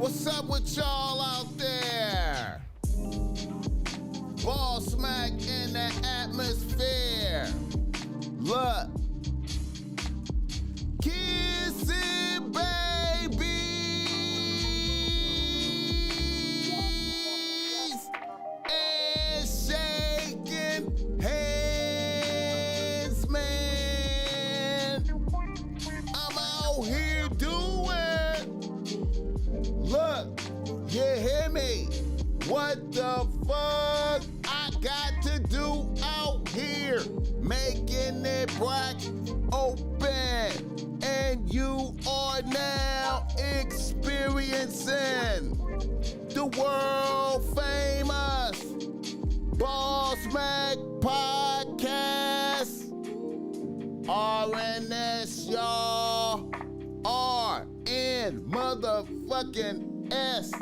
What's up with y'all out there? BossMack in the atmosphere. Look. Kissing babies and shaking hands, man. I'm out here doing. Look, you hear me? What the fuck I got to do out here? Making it black open. And you are now experiencing the world famous BossMack podcast. RNS, y'all. RN motherfucking S.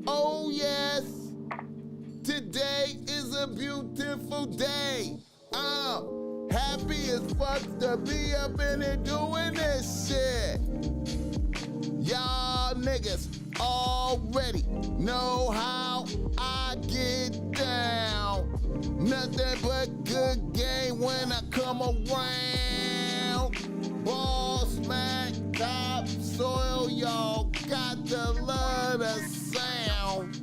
Oh, yes. Today is a beautiful day. I'm happy as fuck to be up in here doing this shit. Y'all niggas already know how I get down. Nothing but good game when I come around. BossMack, topsoil, y'all got to love the sound.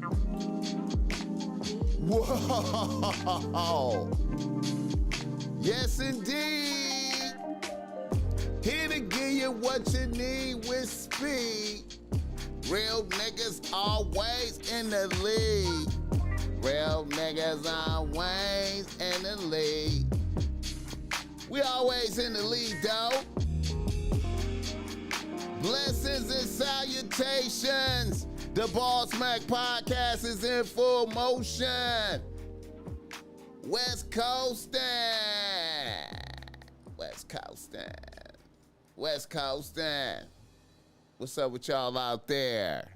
Whoa. Yes, indeed. Here to give you what you need with speed. Real niggas always in the lead. Real niggas always in the lead. We always in the lead, though. Blessings and salutations. The BossMack podcast is in full motion. West Coastin'. West Coastin'. West Coastin'. What's up with y'all out there?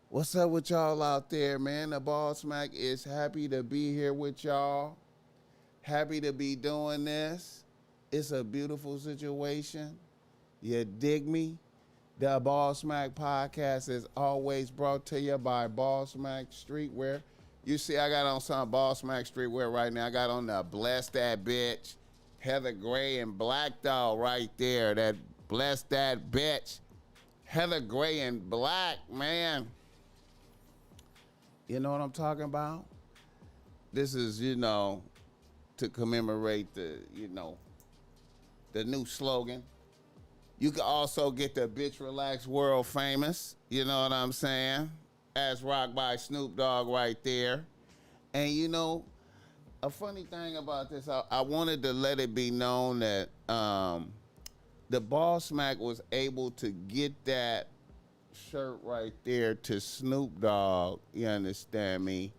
What's up with y'all out there, man? The BossMack is happy to be here with y'all. Happy to be doing this. It's a beautiful situation. You dig me? The BossMack podcast is always brought to you by BossMack Streetwear. You see, I got on some BossMack Streetwear right now. I got on the Bless That Bitch, Heather Gray and Black Doll right there. That Bless That Bitch, Heather Gray and Black, man. You know what I'm talking about? This is, to commemorate the new slogan. You can also get the Bitch Relax World Famous, you know what I'm saying? As rocked by Snoop Dogg right there. And a funny thing about this, I wanted to let it be known that the BossMack was able to get that shirt right there to Snoop Dogg, you understand me,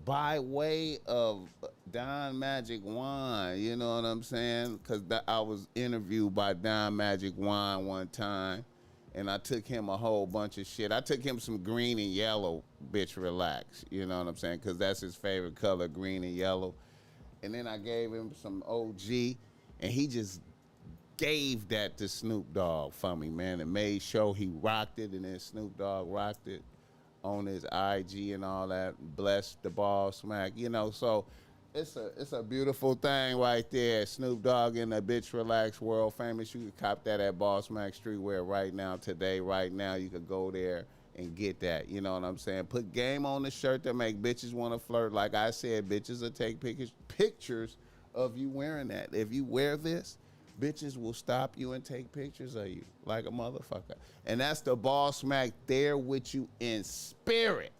by way of Don Magic Wine, you know what I'm saying? Because I was interviewed by Don Magic Wine one time, and I took him a whole bunch of shit. I took him some green and yellow, Bitch Relax, you know what I'm saying? Because that's his favorite color, green and yellow. And then I gave him some OG, and he just gave that to Snoop Dogg for me, man, and made sure he rocked it, and then Snoop Dogg rocked it on his IG and all that. Bless the BossMack, so it's a beautiful thing right there. Snoop Dogg in the Bitch Relax World Famous. You can cop that at BossMack Streetwear right now, today, right now. You could go there and get that, you know what I'm saying? Put game on the shirt that make bitches want to flirt. Like I said, bitches will take pictures of you wearing that. If you wear this, bitches will stop you and take pictures of you like a motherfucker. And that's the BossMack there with you in spirit.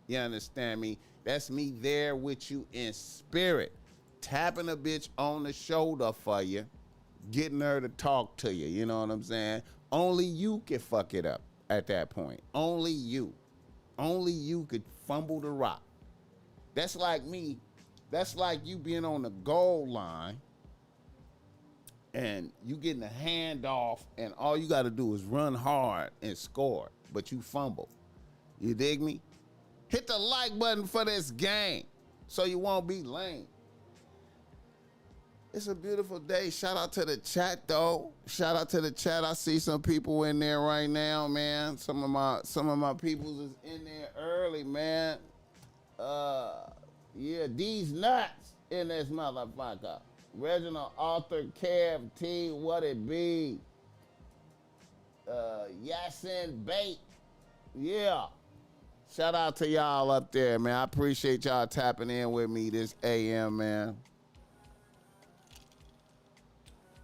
You understand me? That's me there with you in spirit. Tapping a bitch on the shoulder for you. Getting her to talk to you. You know what I'm saying? Only you can fuck it up at that point. Only you. Only you could fumble the rock. That's like me. That's like you being on the goal line and you getting a handoff, and all you got to do is run hard and score, but you fumble. You dig me? Hit the like button for this game so you won't be lame. It's a beautiful day. Shout out to the chat though. Shout out to the chat. I see some people in there right now, man. Some of my peoples is in there early, man. Yeah, these nuts in this motherfucker. Reginald Arthur Kev T, what it be? Yasin Bait. Yeah. Shout out to y'all up there, man. I appreciate y'all tapping in with me this AM, man.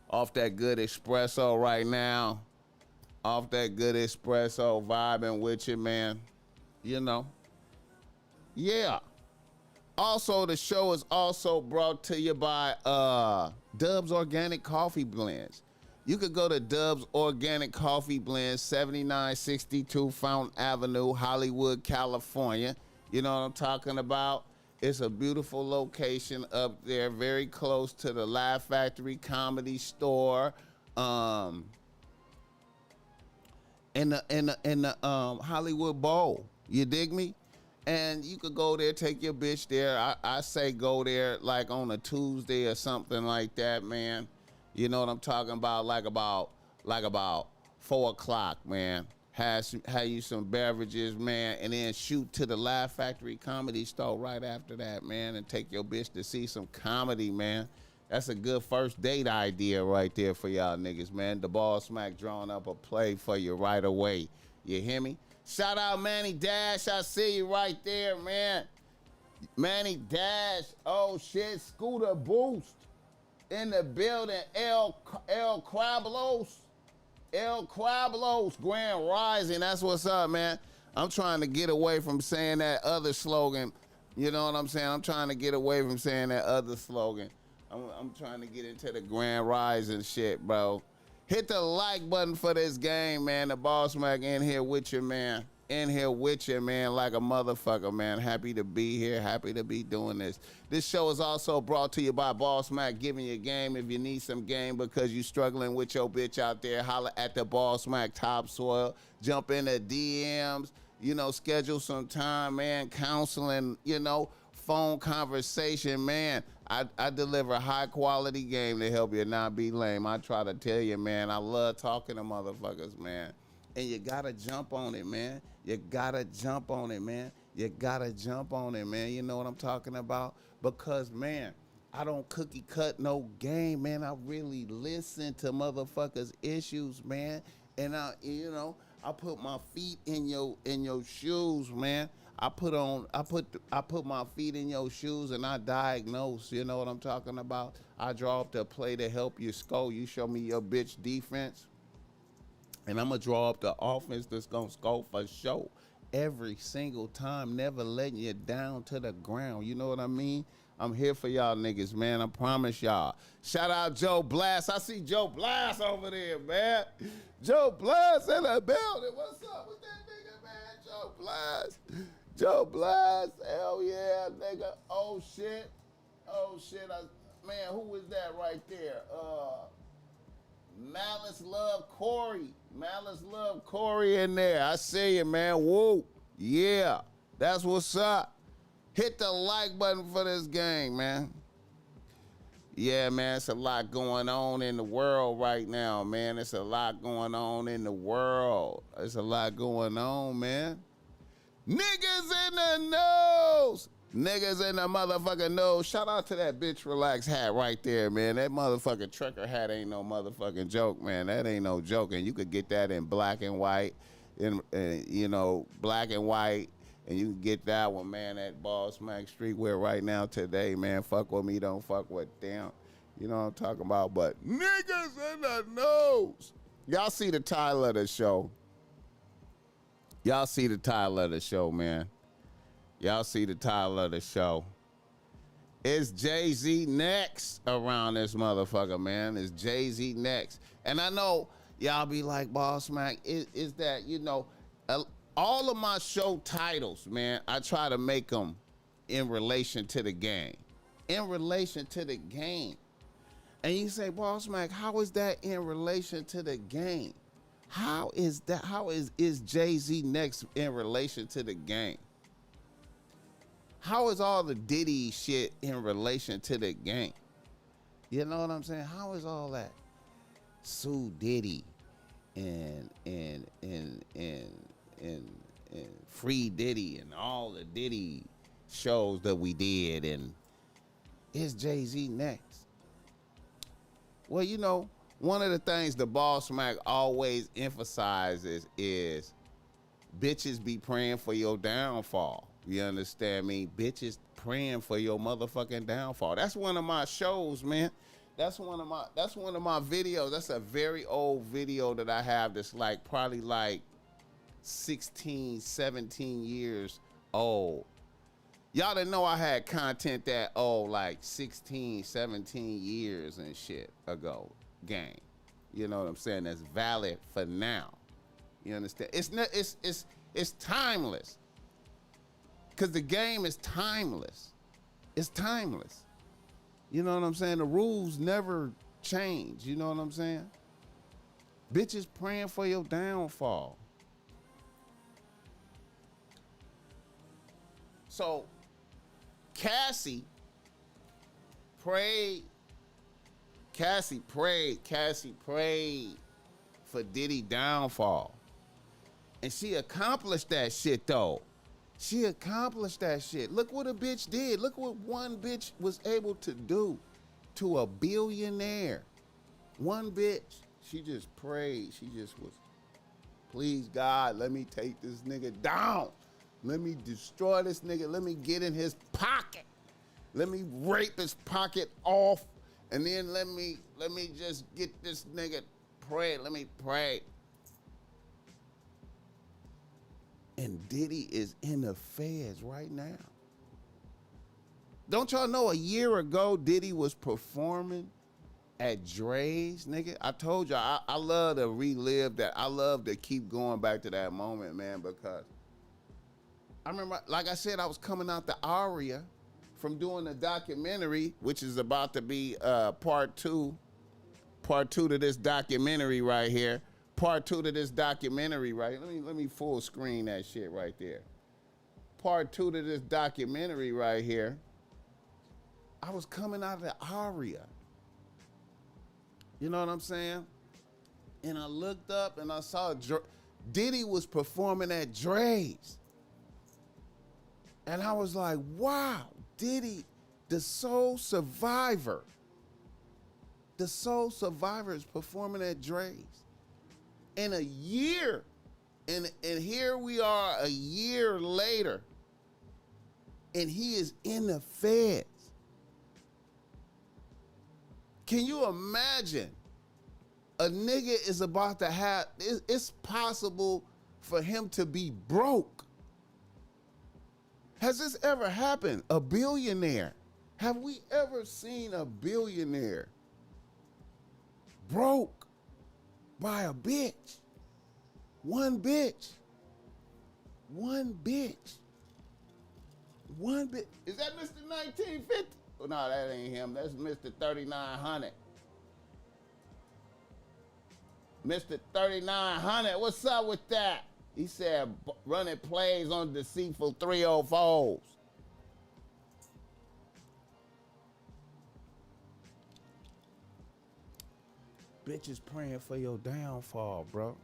Off that good espresso right now. Off that good espresso, vibing with you, man. You know. Yeah. Also, the show is also brought to you by Dub's Organic Coffee Blends. You could go to Dub's Organic Coffee Blends, 7962 Fountain Avenue, Hollywood, California. You know what I'm talking about? It's a beautiful location up there, very close to the Laugh Factory Comedy Store. In the Hollywood Bowl. You dig me? And you could go there, take your bitch there. I say go there like on a Tuesday or something like that, man. You know what I'm talking about? Like about 4 o'clock, man. Have you some beverages, man, and then shoot to the Laugh Factory Comedy Store right after that, man, and take your bitch to see some comedy, man. That's a good first date idea right there for y'all niggas, man. The BossMack drawing up a play for you right away. You hear me? Shout out Manny Dash. I see you right there, man. Manny Dash. Oh, shit. Scooter Boost in the building. El Crablos. El Crablos. Grand Rising. That's what's up, man. I'm trying to get away from saying that other slogan. You know what I'm saying? I'm trying to get away from saying that other slogan. I'm trying to get into the Grand Rising shit, bro. Hit the like button for this game, man. The BossMack in here with you, man. In here with you, man, like a motherfucker, man. Happy to be here. Happy to be doing this. This show is also brought to you by BossMack, giving you game if you need some game because you struggling with your bitch out there. Holla at the BossMack Topsoil. Jump in the DMs. You know, schedule some time, man. Counseling, you know, phone conversation, man. I deliver a high quality game to help you not be lame. I try to tell you, man, I love talking to motherfuckers, man. And you gotta jump on it, man. You gotta jump on it, man. You gotta jump on it, man. You know what I'm talking about? Because, man, I don't cookie cut no game, man. I really listen to motherfuckers' issues, man. And I put my feet in your shoes, man. I put my feet in your shoes and I diagnose. You know what I'm talking about? I draw up the play to help you score. You show me your bitch defense, and I'm gonna draw up the offense that's gonna score for sure every single time, never letting you down to the ground. You know what I mean? I'm here for y'all niggas, man. I promise y'all. Shout out Joe Blast. I see Joe Blast over there, man. Joe Blast in the building. What's up with that nigga, man? Joe Blast. Joe Blast. Hell yeah, nigga. Oh shit. Man, who was that right there? Malice Love Corey. Malice Love Corey in there. I see you, man. Woo. Yeah. That's what's up. Hit the like button for this game, man. Yeah, man, it's a lot going on in the world right now, man. It's a lot going on in the world. It's a lot going on, man. Niggas in the nose. Niggas in the motherfucking nose. Shout out to that bitch relax hat right there, man. That motherfucking trucker hat ain't no motherfucking joke, man. That ain't no joke. And you could get that in black and white, black and white. And you can get that one, man, at BossMack Streetwear right now today, man. Fuck with me, don't fuck with them. You know what I'm talking about? But niggas in the nose. Y'all see the title of the show. Y'all see the title of the show, man. Y'all see the title of the show. It's Jay-Z next around this motherfucker, man. It's Jay-Z next. And I know y'all be like, BossMack, is that, all of my show titles, man, I try to make them in relation to the game. In relation to the game. And you say, BossMack, how is that in relation to the game? How is that? How is Jay-Z next in relation to the game? How is all the Diddy shit in relation to the game? You know what I'm saying? How is all that? Sue Diddy and and Free Diddy and all the Diddy shows that we did, and is Jay-Z next? Well, you know, one of the things the BossMack always emphasizes is bitches be praying for your downfall. You understand me? Bitches praying for your motherfucking downfall. That's one of my shows, man. That's one of my videos. That's a very old video that I have that's like probably like 16, 17 years old. Y'all didn't know I had content that old, like 16, 17 years and shit ago, gang. You know what I'm saying? That's valid for now. You understand? It's timeless. Cause the game is timeless. It's timeless. You know what I'm saying? The rules never change. You know what I'm saying? Bitches praying for your downfall. So Cassie prayed for Diddy downfall. And she accomplished that shit though. She accomplished that shit. Look what a bitch did. Look what one bitch was able to do to a billionaire. One bitch, she just prayed. She just was, please God, let me take this nigga down. Let me destroy this nigga. Let me get in his pocket. Let me rape his pocket off. And then let me just get this nigga prayed. Let me pray. And Diddy is in the feds right now. Don't y'all know a year ago Diddy was performing at Dre's, nigga? I told y'all, I love to relive that. I love to keep going back to that moment, man, because I remember, like I said, I was coming out the Aria from doing the documentary, which is about to be part two to this documentary right here. Part two to this documentary, right? Let me full screen that shit right there. Part two to this documentary right here. I was coming out of the Aria. You know what I'm saying? And I looked up and I saw Diddy was performing at Dre's. And I was like, wow, Diddy, the sole survivor. The sole survivor is performing at Dre's. In a year, and here we are a year later, and he is in the feds. Can you imagine? A nigga is about to have, it's possible for him to be broke. Has this ever happened? A billionaire. Have we ever seen a billionaire broke by a bitch? One bitch. One bitch. One bitch. Is that Mr. 1950? Oh, no, that ain't him. That's Mr. 3900. Mr. 3900, what's up with that? He said running plays on deceitful 304s. Bitches praying for your downfall, bro.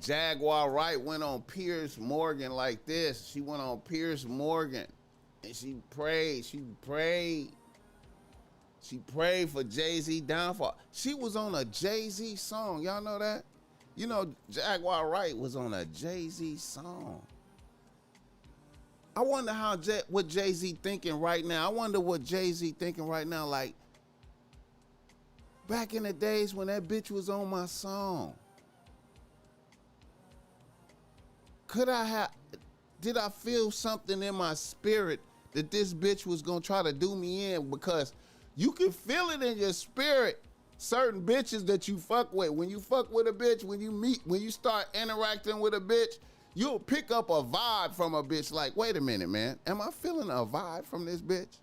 Jaguar Wright went on Piers Morgan like this. She went on Piers Morgan and she prayed for Jay-Z downfall. She was on a Jay-Z song. Y'all know that? You know, Jaguar Wright was on a Jay-Z song. I wonder what Jay-Z thinking right now. I wonder what Jay-Z thinking right now. Like, back in the days when that bitch was on my song, did I feel something in my spirit that this bitch was gonna try to do me in? Because you can feel it in your spirit. Certain bitches that you fuck with, when you fuck with a bitch, when you start interacting with a bitch, you'll pick up a vibe from a bitch like, wait a minute, man, am I feeling a vibe from this bitch?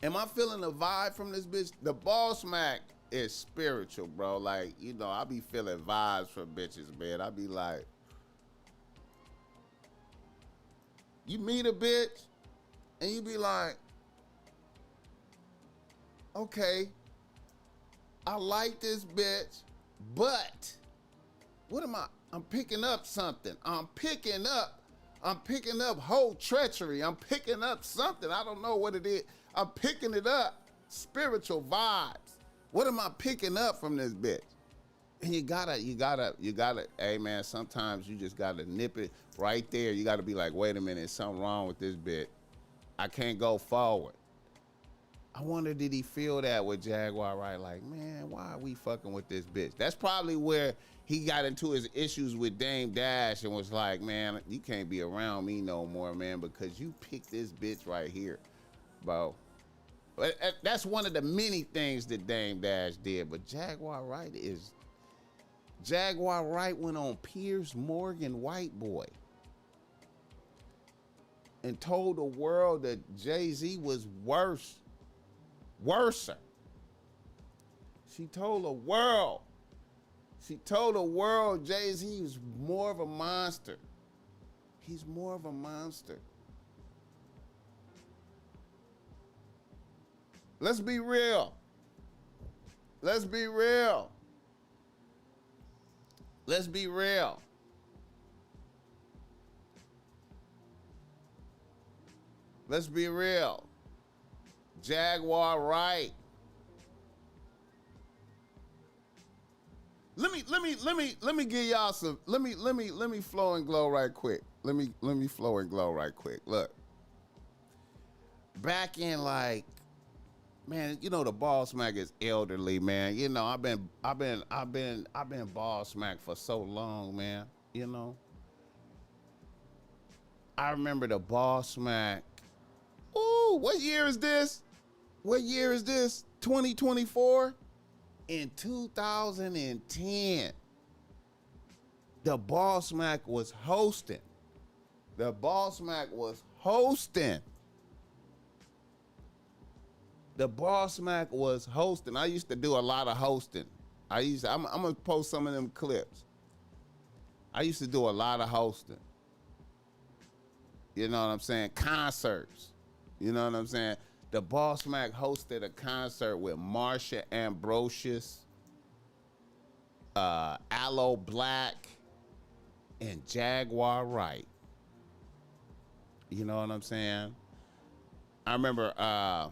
Am I feeling a vibe from this bitch? The BossMack is spiritual, bro. Like, you know, I be feeling vibes from bitches, man. I be like, you meet a bitch and you be like, okay, I like this bitch, but what am I? I'm picking up something. I'm picking up whole treachery. I'm picking up something. I don't know what it is. I'm picking it up. Spiritual vibes. What am I picking up from this bitch? And you gotta, hey man, sometimes you just gotta nip it right there. You gotta be like, wait a minute, something wrong with this bitch. I can't go forward. I wonder, did he feel that with Jaguar, right? Like, man, why are we fucking with this bitch? That's probably where he got into his issues with Dame Dash and was like, man, you can't be around me no more, man, because you picked this bitch right here, bro. But that's one of the many things that Dame Dash did. But Jaguar Wright went on Piers Morgan White Boy and told the world that Jay-Z was worser. She told the world Jay-Z was more of a monster. He's more of a monster. Let's be real. Let's be real. Let's be real. Let's be real. Jaguar Wright. Let me give y'all some. Let me flow and glow right quick. Let me flow and glow right quick. Look. Back in like, man, you know the BossMack is elderly, man. You know, I've been BossMack for so long, man. You know. I remember the BossMack. Ooh, what year is this? 2024? In 2010, the BossMack was hosting. I used to do a lot of hosting. I'm gonna post some of them clips. I used to do a lot of hosting. You know what I'm saying? Concerts. You know what I'm saying? The BossMack hosted a concert with Marsha Ambrosius, Aloe Black, and Jaguar Wright. You know what I'm saying? I remember I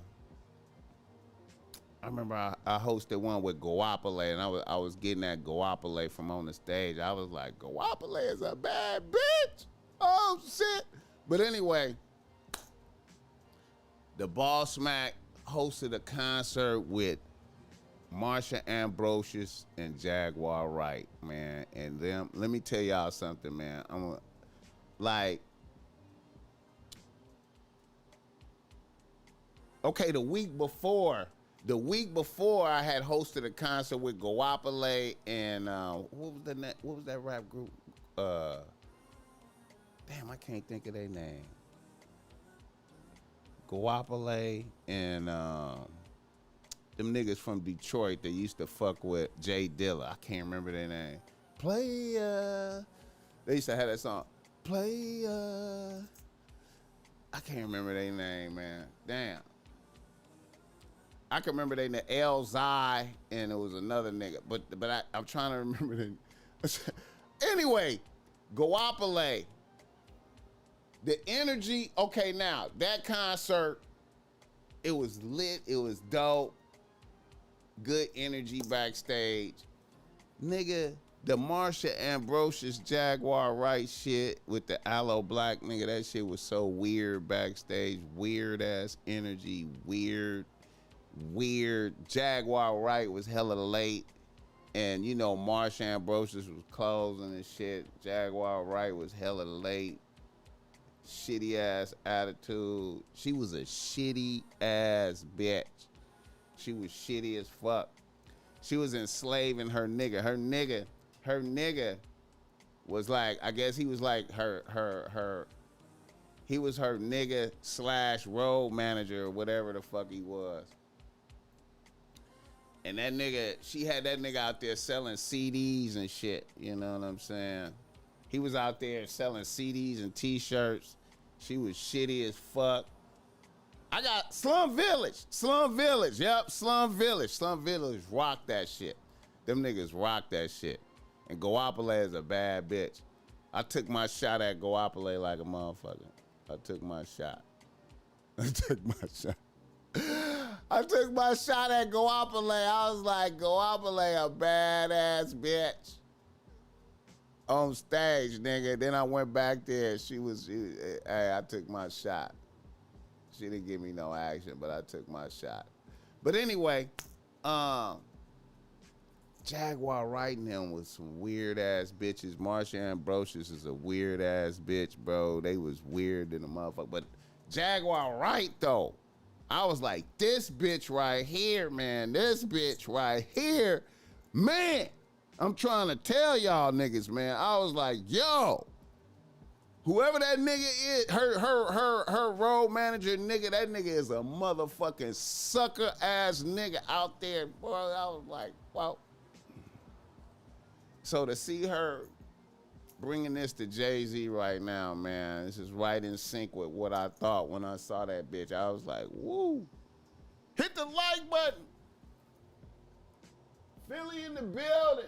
hosted one with Guapole, and I was getting that Guapole from on the stage. I was like, Guapole is a bad bitch. Oh shit. But anyway, the BossMack hosted a concert with Marsha Ambrosius and Jaguar Wright, man. And them, let me tell y'all something, man. Okay, the week before I had hosted a concert with Guapole and what was that rap group? Damn, I can't think of their name. Guapole and them niggas from Detroit that used to fuck with Jay Dilla. I can't remember their name. Player. They used to have that song. Player. I can't remember their name, man. Damn. I can remember they name El Zai and it was another nigga, but I'm trying to remember them. Anyway, Guapole. The energy, okay, now that concert, it was lit, it was dope, good energy backstage. Nigga, the Marsha Ambrosius Jaguar Wright shit with the Aloe Black, nigga, that shit was so weird backstage, weird ass energy, weird. Jaguar Wright was hella late, and you know Marsha Ambrosius was closing and shit. Jaguar Wright was hella late. Shitty ass attitude. She was a shitty ass bitch. She was shitty as fuck. She was enslaving her nigga. Her nigga was like, I guess he was like he was her nigga / road manager or whatever the fuck he was. And that nigga, she had that nigga out there selling CDs and shit. You know what I'm saying? He was out there selling CDs and t-shirts. She was shitty as fuck. I got Slum Village. Slum Village. Yep, Slum Village. Slum Village rock that shit. Them niggas rock that shit. And Goapele is a bad bitch. I took my shot at Goapele like a motherfucker. I took my shot. I took my shot. I took my shot at Goapele. I was like, Goapele a badass bitch. On stage, nigga. Then I went back there. Hey, I took my shot. She didn't give me no action, but I took my shot. But anyway, Jaguar Wright and them was some weird ass bitches. Marsha Ambrosius is a weird ass bitch, bro. They was weird than a motherfucker. But Jaguar Wright though, I was like, this bitch right here, man. This bitch right here, man. I'm trying to tell y'all niggas, man. I was like, yo, whoever that nigga is, her road manager nigga, that nigga is a motherfucking sucker ass nigga out there, boy. I was like, wow. So to see her bringing this to Jay-Z right now, man, this is right in sync with what I thought when I saw that bitch. I was like, woo. Hit the like button. Philly in the building.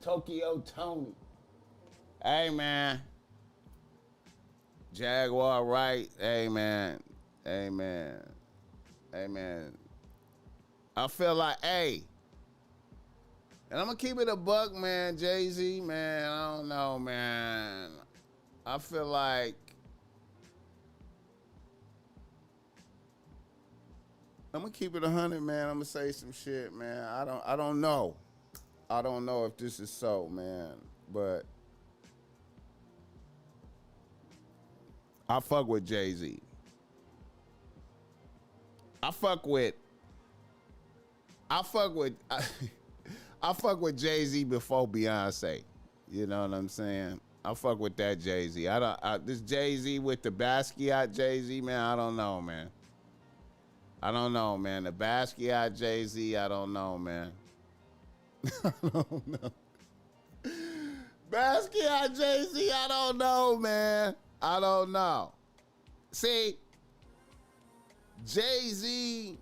Tokyo Tony. Hey, man. Jaguar Wright. Hey, man. Hey, man. Hey, man. I feel like, hey. And I'm going to keep it a buck, man. Jay-Z, man. I don't know, man. I feel like I'm going to keep it 100, man. I'm going to say some shit, man. I don't know. I don't know if this is so, man. But I fuck with Jay-Z. I fuck with Jay-Z before Beyonce. You know what I'm saying? I fuck with that Jay-Z. This Jay-Z with the Basquiat Jay-Z, man, I don't know, man. I don't know, man. The Basquiat Jay-Z, I don't know, man. I don't know. Basquiat Jay-Z, I don't know, man. I don't know. See, Jay-Z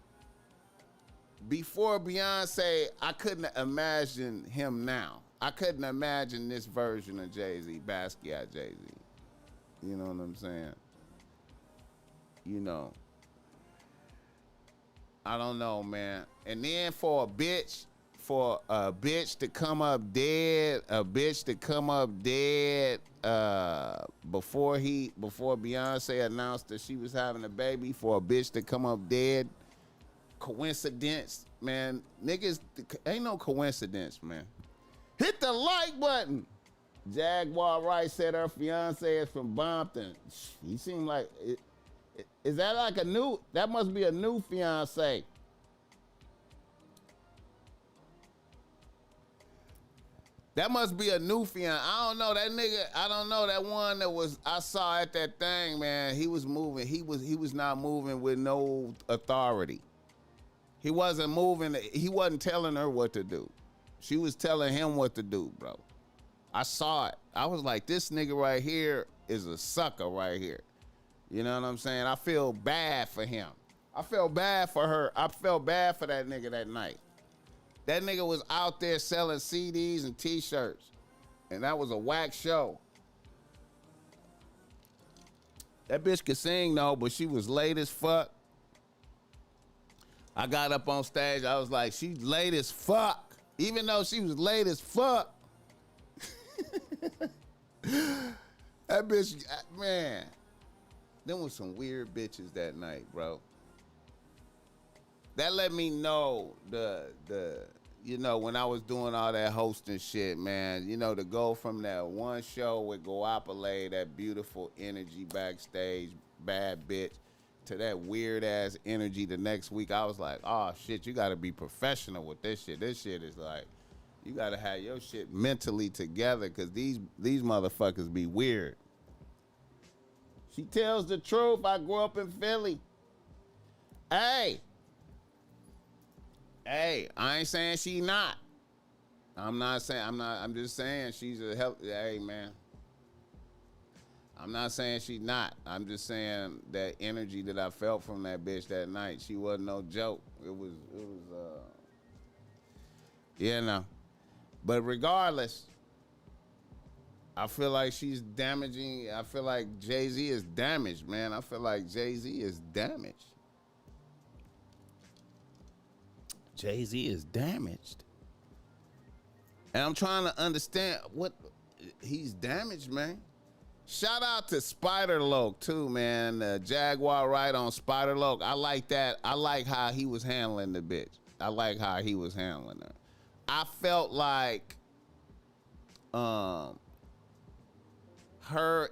before Beyonce, I couldn't imagine him now. I couldn't imagine this version of Jay-Z, Basquiat Jay-Z. You know what I'm saying? You know. I don't know, man. And then for a bitch to come up dead, before Beyonce announced that she was having a baby, for a bitch to come up dead, coincidence, man. Niggas, ain't no coincidence, man. Hit the like button. Jaguar Wright said her fiance is from Compton. He seemed like, is that like that must be a new fiance. That must be a new fiance. I don't know that nigga. I don't know that one that I saw at that thing, man. He was moving. He was not moving with no authority. He wasn't moving. He wasn't telling her what to do. She was telling him what to do, bro. I saw it. I was like, this nigga right here is a sucker right here. You know what I'm saying? I feel bad for him. I felt bad for her. I felt bad for that nigga that night. That nigga was out there selling CDs and T-shirts. And that was a whack show. That bitch could sing, though, but she was late as fuck. I got up on stage. I was like, she's late as fuck. Even though she was late as fuck. That bitch, man. Them was some weird bitches that night, bro. That let me know you know, when I was doing all that hosting shit, man, you know, to go from that one show with Goapele, that beautiful energy backstage, bad bitch, to that weird ass energy the next week, I was like, oh shit, you gotta be professional with this shit. This shit is like, you gotta have your shit mentally together, cause these motherfuckers be weird. She tells the truth. I grew up in Philly. Hey, I ain't saying she not. I'm just saying she's a hey, man. I'm not saying she not. I'm just saying that energy that I felt from that bitch that night, she wasn't no joke. It was you know. But regardless, I feel like she's damaging. I feel like Jay-Z is damaged, man. I feel like Jay-Z is damaged. Jay-Z is damaged. And I'm trying to understand what he's damaged, man. Shout out to Spider Loke too, man. Jaguar Wright on Spider Loke. I like that. I like how he was handling the bitch. I like how he was handling her. I felt like her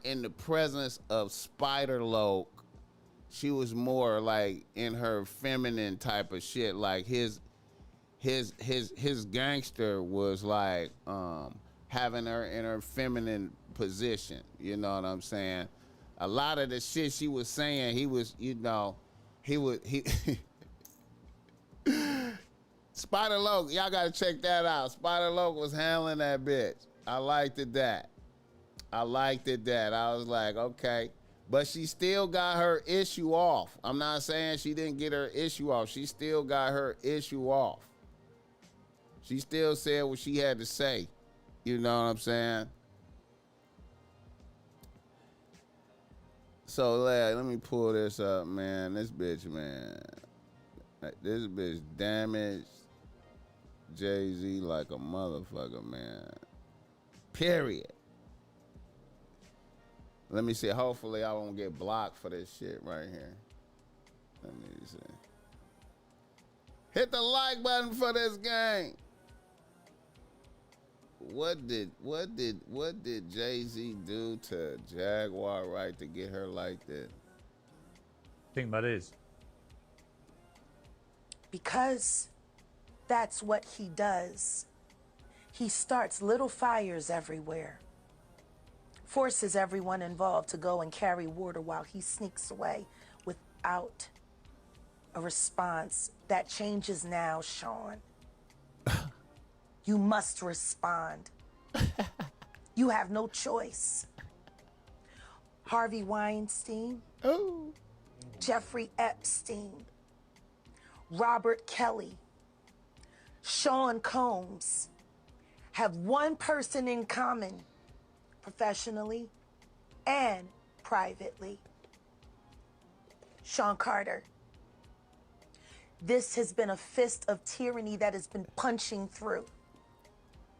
in the presence of Spider Loke, she was more like in her feminine type of shit. Like his gangster was like having her in her feminine position. You know what I'm saying? A lot of the shit she was saying, he was, you know, he Spider Loke, y'all gotta check that out. Spider Loke was handling that bitch. I liked it that. I was like, okay. But she still got her issue off. I'm not saying she didn't get her issue off. She still got her issue off. She still said what she had to say. You know what I'm saying? So let me pull this up, man. This bitch, man. This bitch damaged Jay-Z like a motherfucker, man. Period. Let me see. Hopefully I won't get blocked for this shit right here. Let me see. Hit the like button for this game. What did Jay-Z do to Jaguar Wright to get her like that? I think that is. Because that's what he does. He starts little fires everywhere. Forces everyone involved to go and carry water while he sneaks away without a response. That changes now, Sean. You must respond. You have no choice. Harvey Weinstein, Jeffrey Epstein, Robert Kelly, Sean Combs have one person in common, professionally and privately. Sean Carter. This has been a fist of tyranny that has been punching through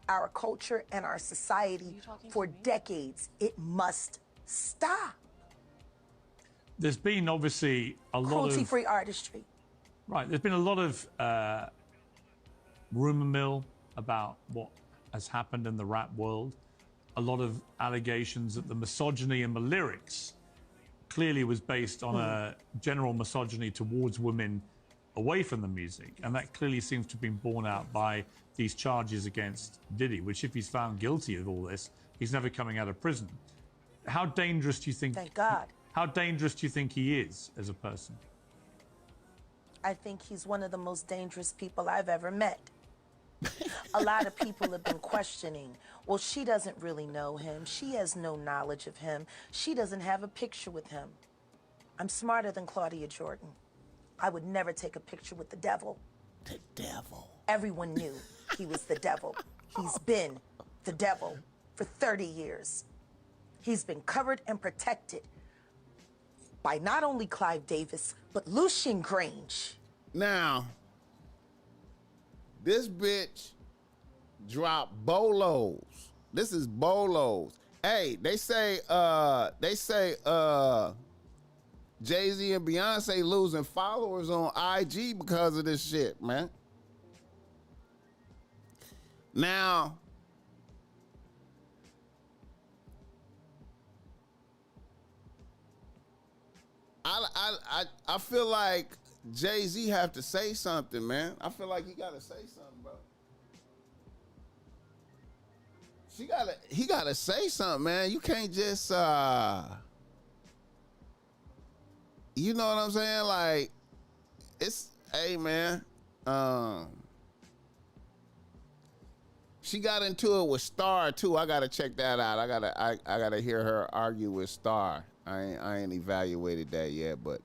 our culture and our society for decades. It must stop. There's been obviously a lot of cruelty-free artistry. Right, there's been a lot of rumor mill about what has happened in the rap world. A lot of allegations that the misogyny in the lyrics clearly was based on a general misogyny towards women away from the music. And that clearly seems to have been borne out by these charges against Diddy, which if he's found guilty of all this, he's never coming out of prison. How dangerous do you think... Thank God. How dangerous do you think he is as a person? I think he's one of the most dangerous people I've ever met. A lot of people have been questioning, well, she doesn't really know him. She has no knowledge of him. She doesn't have a picture with him. I'm smarter than Claudia Jordan. I would never take a picture with the devil. The devil. Everyone knew he was the devil. He's been the devil for 30 years. He's been covered and protected by not only Clive Davis, but Lucian Grange. Now, this bitch dropped bolos. This is bolos. Hey, they say Jay-Z and Beyonce losing followers on IG because of this shit, man. Now, I feel like Jay-Z have to say something, man. I feel like he gotta say something, bro. He gotta say something, man. You can't just you know what I'm saying? Like, hey man, she got into it with Star too. I gotta check that out. I gotta hear her argue with Star. I ain't evaluated that yet, but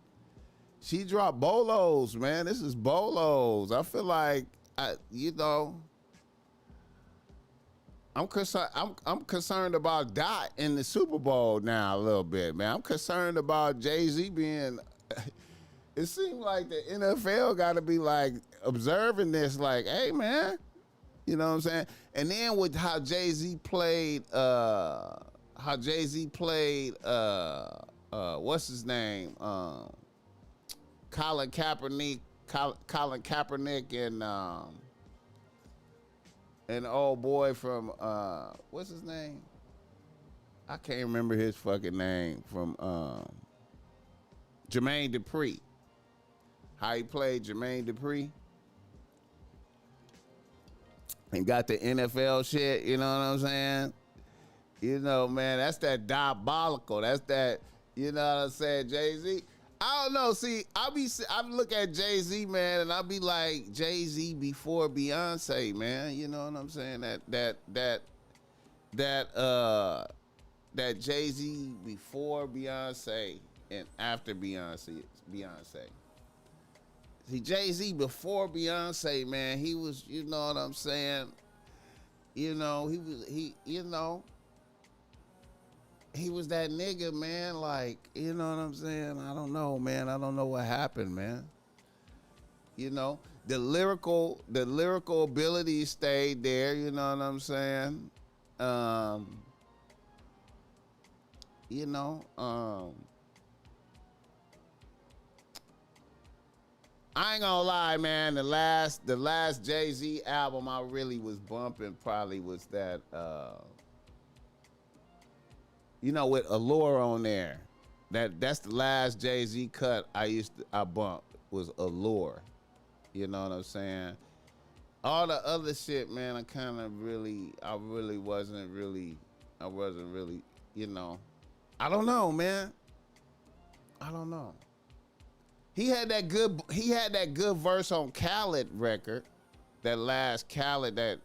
she dropped bolos, man. This is bolos. I feel like I'm concerned about Dot in the Super Bowl now a little bit, man. I'm concerned about Jay-Z being. It seems like the NFL got to be like observing this, like, hey, man, you know what I'm saying? And then with how Jay-Z played, what's his name? Colin Kaepernick, and the old boy from what's his name? I can't remember his fucking name, from Jermaine Dupri. How he played Jermaine Dupri and got the NFL shit, you know what I'm saying? You know, man, that's that diabolical. That's that, you know what I'm saying, Jay-Z. I don't know. See, I look at Jay-Z, man, and I be like, Jay-Z before Beyonce, man. You know what I'm saying? That Jay-Z before Beyonce and after Beyonce. See, Jay-Z before Beyonce, man, he was, you know what I'm saying? You know, he was that nigga, man, like, you know what I'm saying? I don't know, man. I don't know what happened, man. You know, the lyrical ability stayed there, you know what I'm saying? I ain't gonna lie, man. The last Jay-Z album I really was bumping probably was that, with Allure on there. That's the last Jay-Z cut I bumped was Allure. You know what I'm saying? All the other shit, man, I wasn't really, I don't know, man. I don't know. He had that good verse on Khaled record, that last Khaled that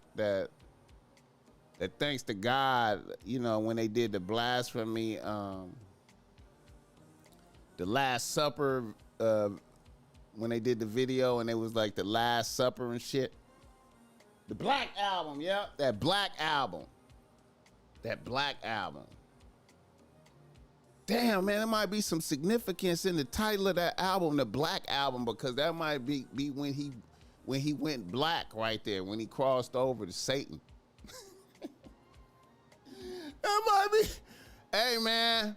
thanks to God, when they did the blasphemy, the Last Supper, when they did the video and it was like the Last Supper and shit. The Black Album, yeah, that Black Album. Damn, man, there might be some significance in the title of that album, the Black Album, because that might be when he went black right there, when he crossed over to Satan. That might be. Hey, man,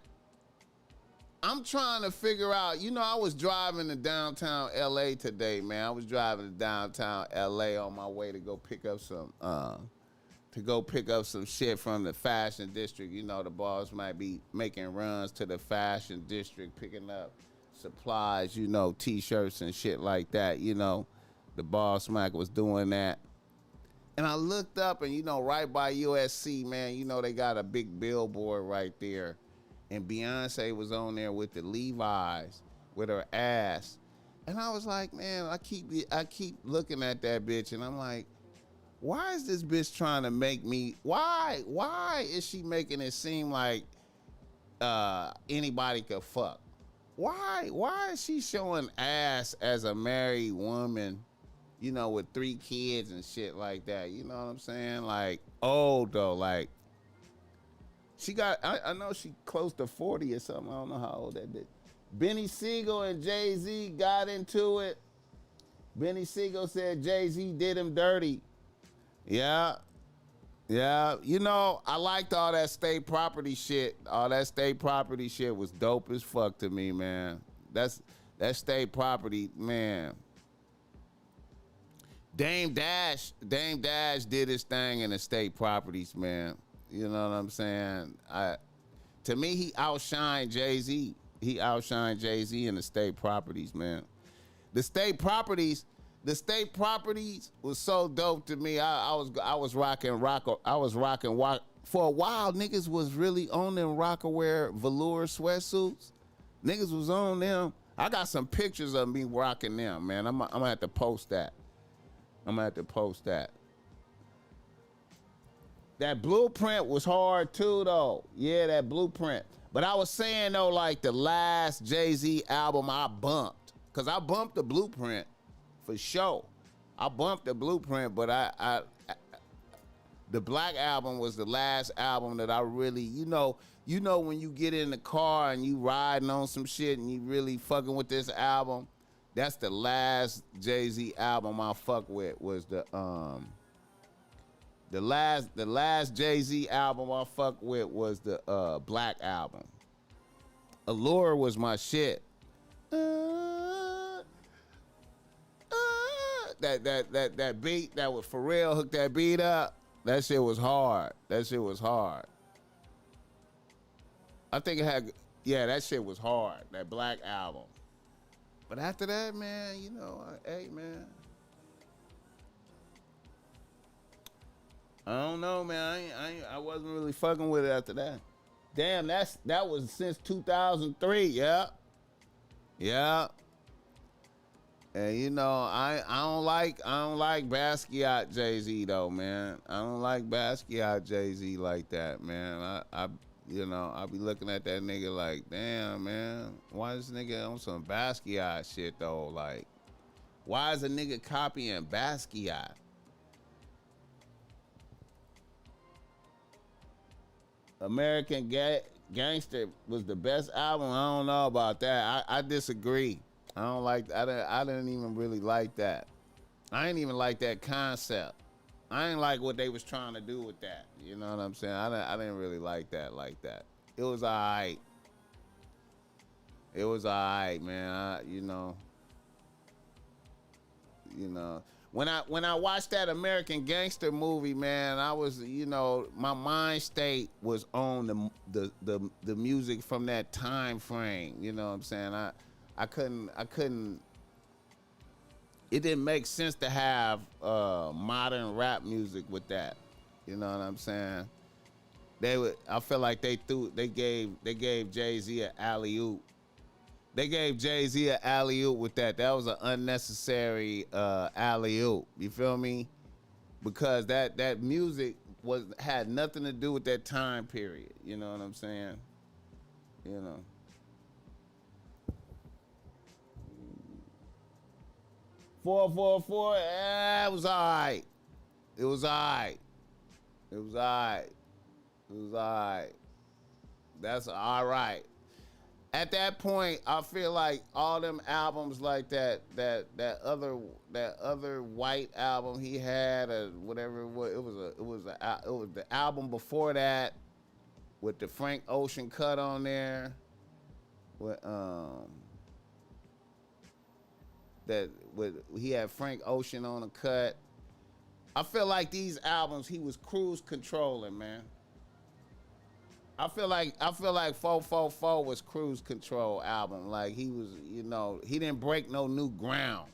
I'm trying to figure out, I was driving to downtown LA today, man. I was driving to downtown LA on my way to go pick up some shit from the fashion district. The boss might be making runs to the fashion district, picking up supplies, T-shirts and shit like that. The BossMack was doing that. And I looked up and, right by USC, man, they got a big billboard right there. And Beyonce was on there with the Levi's with her ass. And I was like, man, I keep looking at that bitch and I'm like, why is this bitch trying to make me, why is she making it seem like anybody could fuck? Why is she showing ass as a married woman, with 3 kids and shit like that? You know what I'm saying? Like, old though, like, she got, I know she close to 40 or something. I don't know how old that bitch. Benny Siegel and Jay-Z got into it. Benny Siegel said Jay-Z did him dirty. Yeah. I liked all that state property shit. All that state property shit was dope as fuck to me, man. That state property, man. Dame Dash did his thing in the state properties, man. You know what I'm saying? To me, he outshined Jay-Z. He outshined Jay-Z in the state properties, man. The state properties was so dope to me. I was rocking for a while. Niggas was really on them Rockaware velour sweatsuits. Niggas was on them. I got some pictures of me rocking them, man. I'm gonna have to post that. That Blueprint was hard too, though. Yeah, that Blueprint. But I was saying though, like the last Jay-Z album I bumped, cause I bumped the Blueprint for sure. I bumped the Blueprint, but I the Black Album was the last album that I really, you know when you get in the car and you riding on some shit and you really fucking with this album. That's the last Jay-Z album I fuck with was the last Jay-Z album I fuck with was the Black Album. Allure was my shit. That beat that was for real hooked that beat up. That shit was hard. I think it had, yeah, that shit was hard. That Black Album. But after that, man, hey, man. I don't know, man. I wasn't really fucking with it after that. Damn, that was since 2003. Yeah. And I don't like Basquiat Jay-Z though, man. I don't like Basquiat Jay-Z like that, man. I be looking at that nigga like, damn, man, why is this nigga on some Basquiat shit though? Like, why is a nigga copying Basquiat? American Gangster was the best album. I don't know about that. I disagree. I don't like. I didn't even really like that. I ain't even like that concept. I ain't like what they was trying to do with that. You know what I'm saying? I didn't really like that. It was alright. Man. When I watched that American Gangster movie, man, I was, my mind state was on the music from that time frame. You know what I'm saying? I couldn't. It didn't make sense to have modern rap music with that. You know what I'm saying? I feel like they gave Jay-Z an alley-oop. They gave Jay-Z an alley-oop with that. That was an unnecessary alley-oop. You feel me? Because that music had nothing to do with that time period. You know what I'm saying? 444, it was alright. That's alright. At that point, I feel like all them albums like that other white album he had, or whatever it was the album before that with the Frank Ocean cut on there. He had Frank Ocean on a cut. I feel like these albums he was cruise controlling, man. I feel like 444 was cruise control album. Like he was, he didn't break no new ground.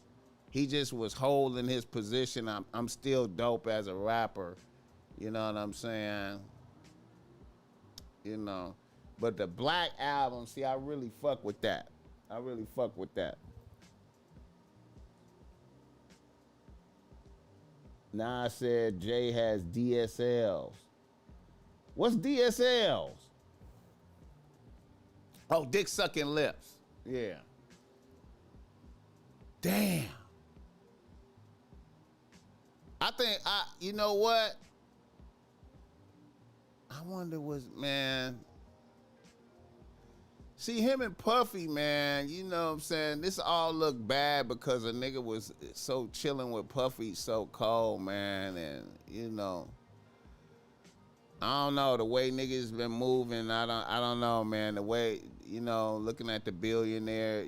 He just was holding his position. I'm still dope as a rapper. You know what I'm saying? But the Black Album, see, I really fuck with that. Now I said Jay has DSLs. What's DSLs? Oh, dick sucking lips. Yeah. Damn. You know what? I wonder man. See, him and Puffy, man, you know what I'm saying? This all look bad because a nigga was so chilling with Puffy so cold, man. And, I don't know, the way niggas been moving, I don't know, man. The way, looking at the billionaire,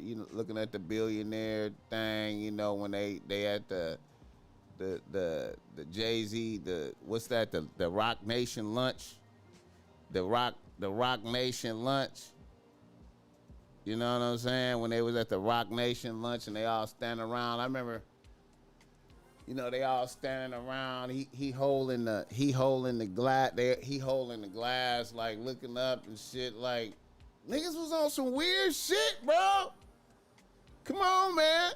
thing, when they at the Jay-Z, what's that? The Rock Nation lunch. The Rock Nation lunch. You know what I'm saying? When they was at the Rock Nation lunch and they all standing around. I remember, they all standing around. He holding the glass. He holding the glass, like looking up and shit. Like, niggas was on some weird shit, bro. Come on, man.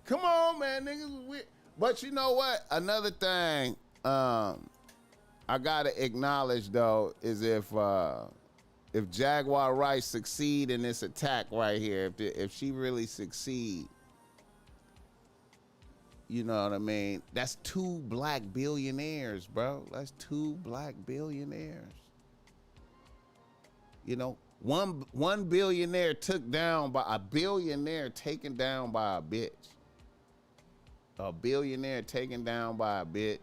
Niggas was weird. But you know what? Another thing, I gotta acknowledge though is if Jaguar Wright succeed in this attack right here, if she really succeed, you know what I mean? That's 2 black billionaires, bro. That's 2 black billionaires. You know, one billionaire took down by a billionaire taken down by a bitch. A billionaire taken down by a bitch.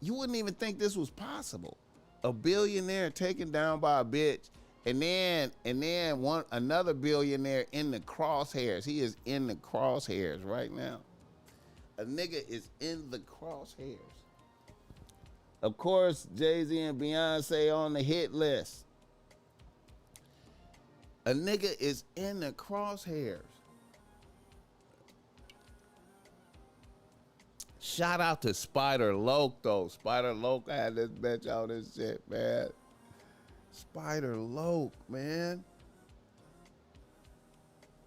You wouldn't even think this was possible. A billionaire taken down by a bitch, and then another billionaire in the crosshairs. He is in the crosshairs right now. A nigga is in the crosshairs. Of course, Jay-Z and Beyonce on the hit list. A nigga is in the crosshairs. Shout out to Spider Loke though. Spider Loke had this bitch on this shit, man. Spider Loke, man.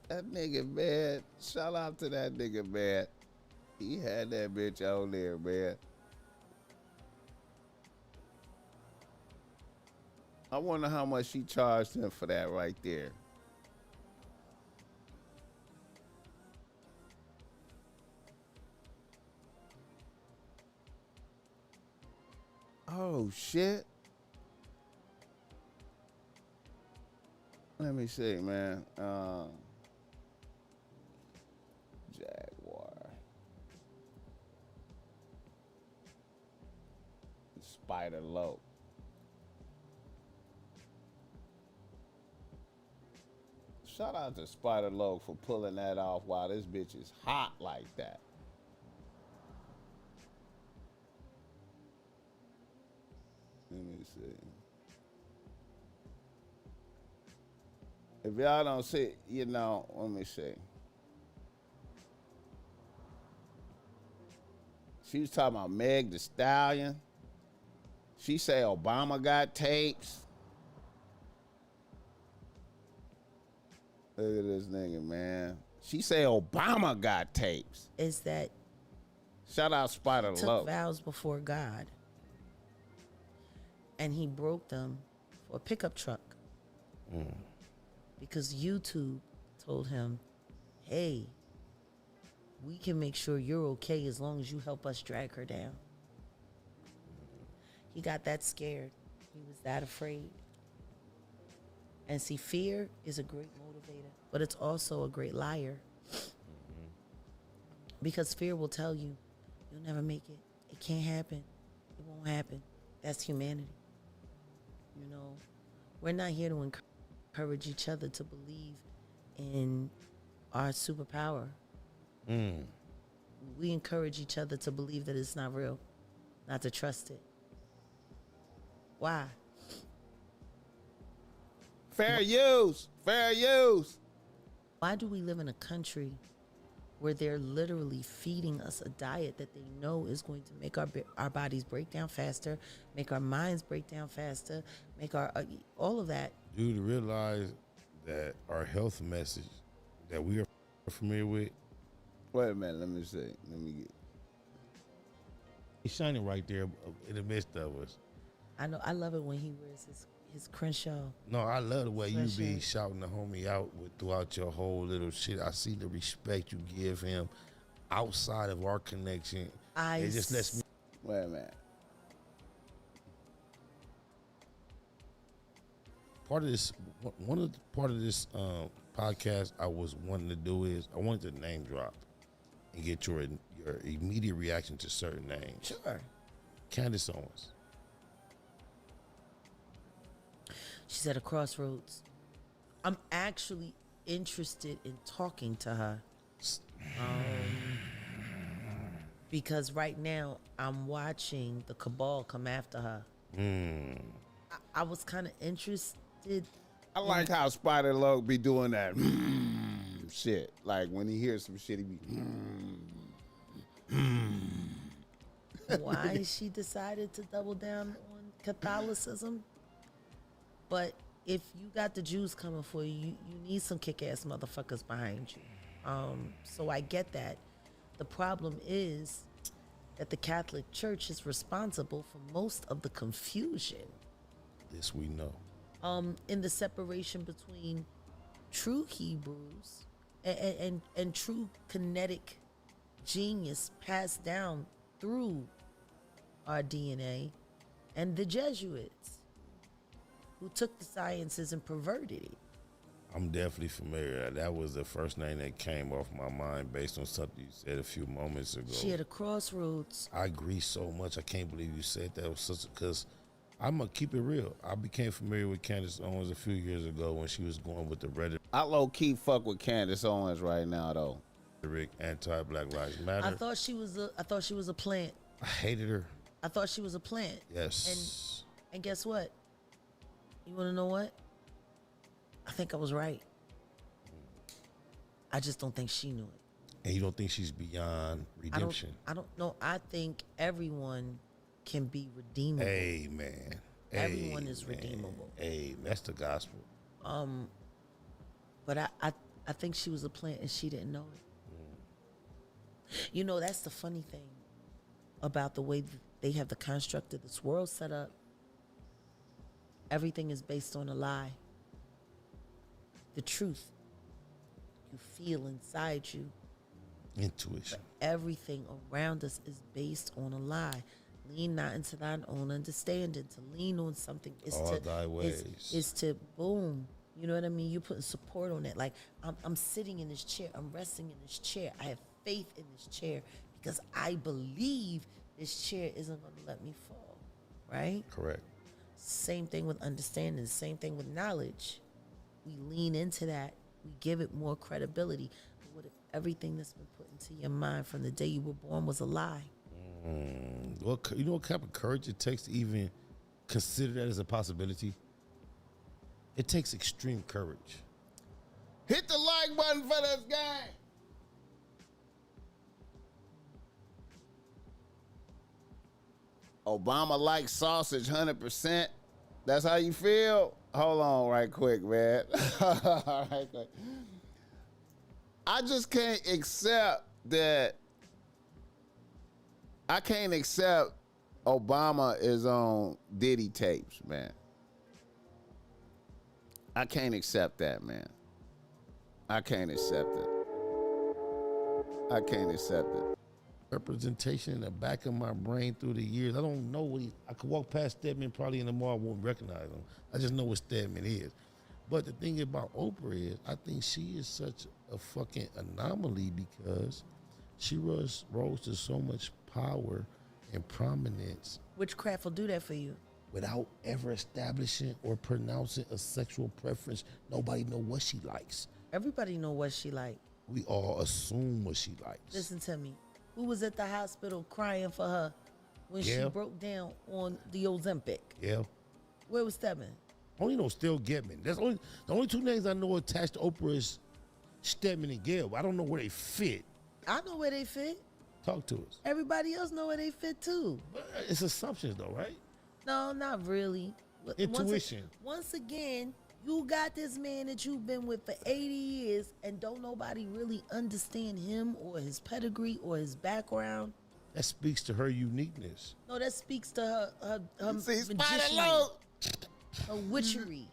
That nigga, man. Shout out to that nigga, man. He had that bitch on there, man. I wonder how much she charged him for that right there. Oh, shit. Let me see, man. Jaguar. Spider Loke. Shout out to Spider Loke for pulling that off while this bitch is hot like that. Let me see. If y'all don't see, you know, let me see. She was talking about Meg Thee Stallion. She say Obama got tapes. Look at this nigga, man. She say Obama got tapes. Is that Shout out Spider took Loke. vows before God, and he broke them for a pickup truck because YouTube told him, hey, we can make sure you're okay as long as you help us drag her down. He got that scared. He was that afraid. And see, fear is a great motivator, but it's also a great liar. Because fear will tell you, you'll never make it. It can't happen. It won't happen. That's humanity. You know, we're not here to encourage each other to believe in our superpower. We encourage each other to believe that it's not real, not to trust it. Why? Fair use. Fair use. Why do we live in a country where they're literally feeding us a diet that they know is going to make our bodies break down faster, make our minds break down faster, make our all of that? You to realize that our health message that we are familiar with. Wait a minute, let me see. Let me get. He's shining right there in the midst of us. I know. I love it when he wears his Crenshaw. No, I love the way you be Sweatshirt. shouting the homie out throughout your whole little shit. I see the respect you give him outside of our connection. It just lets me. Wait a minute. Part of this podcast I was wanting to do is I wanted to name drop and get your immediate reaction to certain names. Sure. Candace Owens. She's at a crossroads. I'm actually interested in talking to her. Because right now I'm watching the cabal come after her. I was kind of interested. I like how Spider Loke be doing that shit. Like when he hears some shit, he be. Why she decided to double down on Catholicism. But if you got the Jews coming for you, you need some kick-ass motherfuckers behind you. So I get that. The problem is that the Catholic Church is responsible for most of the confusion. This we know. In the separation between true Hebrews and true kinetic genius passed down through our DNA, and the Jesuits who took the sciences and perverted it. I'm definitely familiar. That was the first name that came off my mind based on something you said a few moments ago. She had a crossroads. I agree so much. I can't believe you said that. Because I'm going to keep it real. I became familiar with Candace Owens a few years ago when she was going with the rhetoric. I low-key fuck with Candace Owens right now, though. Anti-Black Lives Matter. I thought she was a plant. I hated her. I thought she was a plant. Yes. And guess what? You want to know what? I think I was right. I just don't think she knew it. And you don't think she's beyond redemption? I don't know. I think everyone can be redeemable. Amen. Everyone is redeemable. Amen. That's the gospel. But I think she was a plant and she didn't know it. You know, that's the funny thing about the way they have the construct of this world set up. Everything is based on a lie. The truth you feel inside you. Intuition. But everything around us is based on a lie. Lean not into thine own understanding. To lean on something is all thy ways. Is to boom. You know what I mean? You're putting support on it. Like I'm sitting in this chair. I'm resting in this chair. I have faith in this chair because I believe this chair isn't going to let me fall. Right? Correct. Same thing with understanding. Same thing with knowledge. We lean into that. We give it more credibility. But what if everything that's been put into your mind from the day you were born was a lie? Well, you know what kind of courage it takes to even consider that as a possibility? It takes extreme courage. Hit the like button for this guy. Obama likes sausage 100%. That's how you feel? Hold on right quick, man. Right quick. I just can't accept that. I can't accept Obama is on Diddy tapes, man. I can't accept that, man. I can't accept it. I can't accept it. Representation in the back of my brain through the years. I don't know what I could walk past Stedman probably in the mall, I won't recognize him. I just know what Stedman is. But the thing about Oprah is, I think she is such a fucking anomaly because she rose to so much power and prominence. Witchcraft will do that for you. Without ever establishing or pronouncing a sexual preference. Nobody know what she likes. Everybody know what she like. We all assume what she likes. Listen to me. Who was at the hospital crying for her when she broke down on the Ozempic? Yeah. Where was Stedman? Only know Still Getman. That's the only two names I know attached to Oprah is Stedman and Gail. I don't know where they fit. I know where they fit. Talk to us. Everybody else know where they fit too. But it's assumptions though, right? No, not really. Intuition. Once again, you got this man that you've been with for 80 years and don't nobody really understand him or his pedigree or his background. That speaks to her uniqueness. No, that speaks to her magician, her witchery.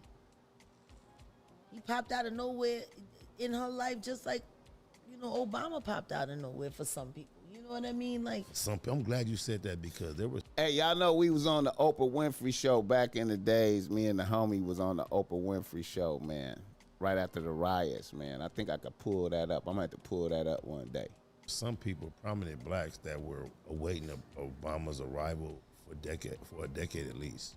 He popped out of nowhere in her life just like, you know, Obama popped out of nowhere for some people. You know what I mean? Like I'm glad you said that because there was. Hey, y'all know we was on the Oprah Winfrey show back in the days. Me and the homie was on the Oprah Winfrey show, man. Right after the riots, man. I think I could pull that up. I'm gonna have to pull that up one day. Some people, prominent blacks, that were awaiting Obama's arrival for a decade at least.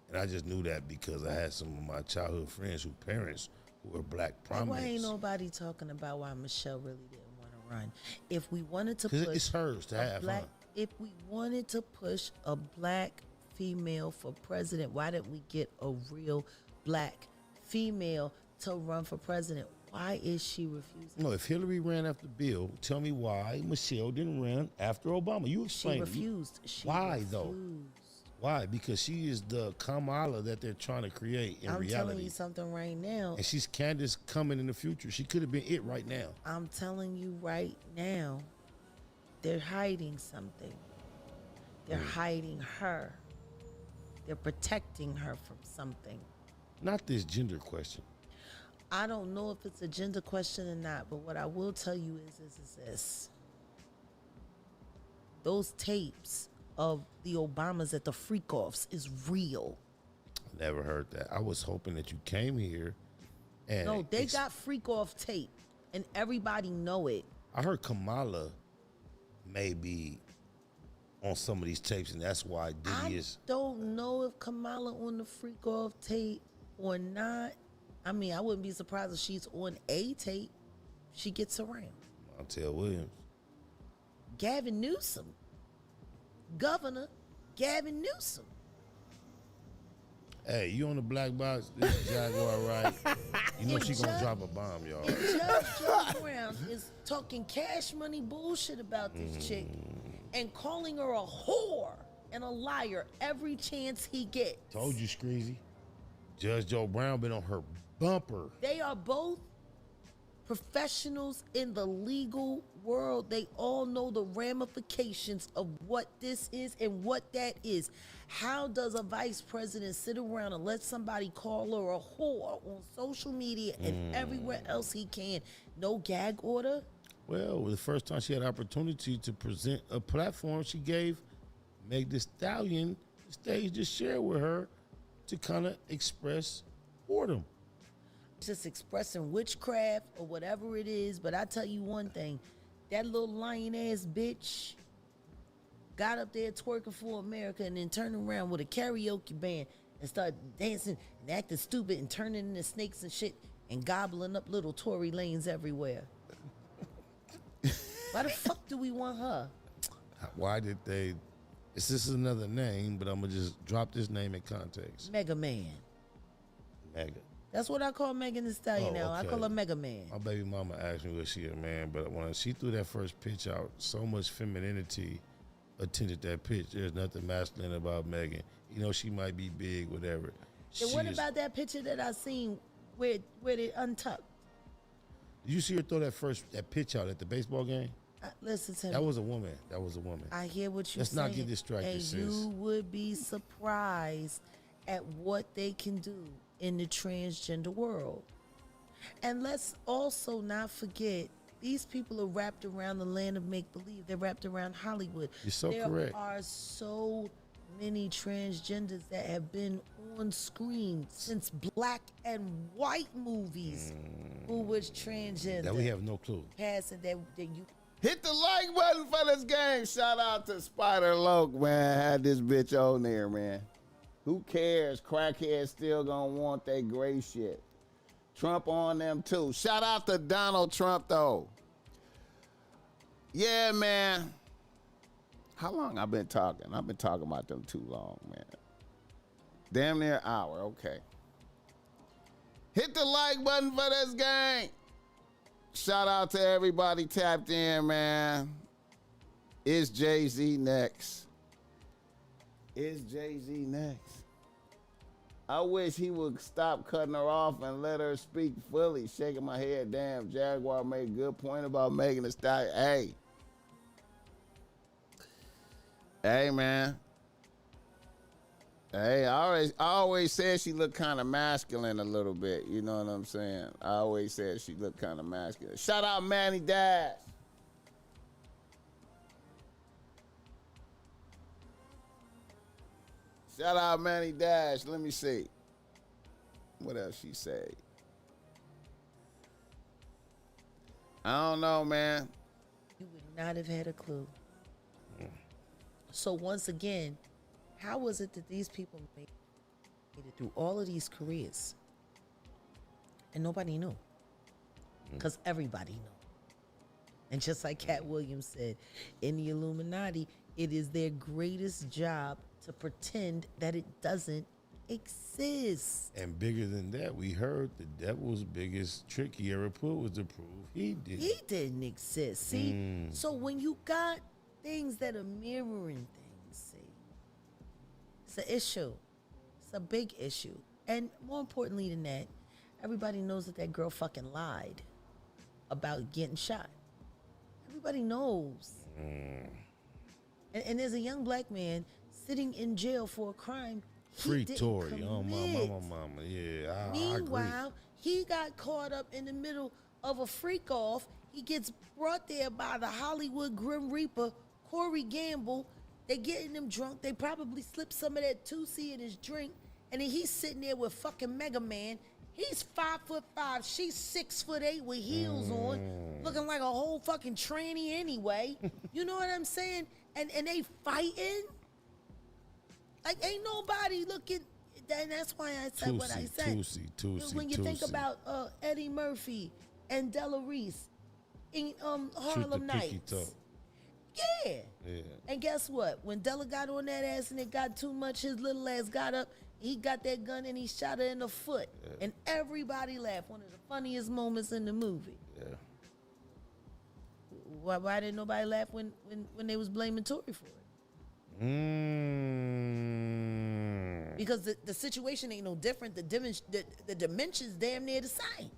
And I just knew that because I had some of my childhood friends whose parents who were black prominents. Why ain't nobody talking about why Michelle really didn't want to run? If we wanted to push, it's hers to have. Black, if we wanted to push a black female for president, why didn't we get a real black female to run for president? Why is she refusing? No, if Hillary ran after Bill, tell me why Michelle didn't run after Obama. You explain. She refused. Why though? Why? Because she is the Kamala that they're trying to create in reality. I'm telling you something right now. And she's Candace coming in the future. She could have been it right now. I'm telling you right now, they're hiding something. They're hiding her. They're protecting her from something. Not this gender question. I don't know if it's a gender question or not, but what I will tell you is this. Those tapes of the Obamas at the freak-offs is real. Never heard that. I was hoping that you came here and... No, they got freak-off tape, and everybody know it. I heard Kamala may be on some of these tapes, and that's why Diddy is... I don't know if Kamala on the freak-off tape or not. I mean, I wouldn't be surprised if she's on a tape. She gets around. Montel Williams. Gavin Newsom. Governor Gavin Newsom. Hey, you on the black box? This is Jaguar, right? You know she gonna drop a bomb, y'all. Judge Joe Brown is talking cash money bullshit about this chick and calling her a whore and a liar every chance he gets. Told you, Screezy. Judge Joe Brown been on her bumper. They are both professionals in the legal world. They all know the ramifications of what this is and what that is. How does a vice president sit around and let somebody call her a whore on social media and everywhere else he can? No gag order? Well, the first time she had opportunity to present a platform, she gave Meg Thee Stallion the stage to share with her to kind of express boredom. Just expressing witchcraft or whatever it is. But I tell you one thing, that little lying ass bitch got up there twerking for America and then turned around with a karaoke band and started dancing and acting stupid and turning into snakes and shit and gobbling up little Tory Lanes everywhere. Why the fuck do we want her? Why did they? This is another name, but I'm gonna just drop this name in context. Mega Man. Mega. That's what I call Megan Thee Stallion now. I okay. call her Mega Man. My baby mama asked me was she a man, but when she threw that first pitch out, so much femininity attended that pitch. There's nothing masculine about Megan. You know, she might be big, whatever. And what about that picture that I seen where they untucked? Did you see her throw that pitch out at the baseball game? Listen to me. That was a woman. That was a woman. I hear what you're Let's saying. not get distracted, and sis. you would be surprised at what they can do in the transgender world. And let's also not forget, these people are wrapped around the land of make-believe. They're wrapped around Hollywood. You're so there correct. There are so many transgenders that have been on screen since black and white movies who was transgender. That we have no clue. Passing that you... Hit the like button for this game. Shout out to Spider Loke, man. Had this bitch on there, man. Who cares? Crackheads still gonna want that gray shit. Trump on them too. Shout out to Donald Trump though. Yeah, man. How long I been talking? I've been talking about them too long, man. Damn near an hour. Okay. Hit the like button for this game. Shout out to everybody tapped in, man. Is Jay-Z next? Is Jay-Z next? I wish he would stop cutting her off and let her speak fully. Shaking my head, damn, Jaguar made a good point about Megan Thee Stallion. Hey, man. Hey, I always said she looked kind of masculine a little bit. You know what I'm saying? I always said she looked kind of masculine. Shout out Manny Dash. Shout out Manny Dash. Let me see. What else she say? I don't know, man. You would not have had a clue. So once again, how was it that these people made it through all of these careers and nobody knew? Because everybody knew. And just like Cat Williams said, in the Illuminati, it is their greatest job to pretend that it doesn't exist. And bigger than that, we heard the devil's biggest trick he ever put was to prove he didn't exist. See? So when you got things that are mirroring things, see, it's an issue. It's a big issue. And more importantly than that, everybody knows that girl fucking lied about getting shot. Everybody knows. And there's a young black man sitting in jail for a crime he Free didn't Tory. commit. Oh, mama. Yeah, I agree. Meanwhile, he got caught up in the middle of a freak off. He gets brought there by the Hollywood Grim Reaper, Corey Gamble. They getting him drunk. They probably slipped some of that 2C in his drink. And then he's sitting there with fucking Mega Man. He's 5'5", she's 6'8" with heels on, looking like a whole fucking tranny anyway. You know what I'm saying? And they fighting? Like, ain't nobody looking, and that's why I said what I said. When you think about Eddie Murphy and Della Reese in Harlem Nights. Yeah. And guess what? When Della got on that ass and it got too much, his little ass got up, he got that gun and he shot her in the foot. Yeah. And everybody laughed. One of the funniest moments in the movie. Yeah. Why didn't nobody laugh when they was blaming Tory for it? Because the situation ain't no different. The dimensions damn near the same.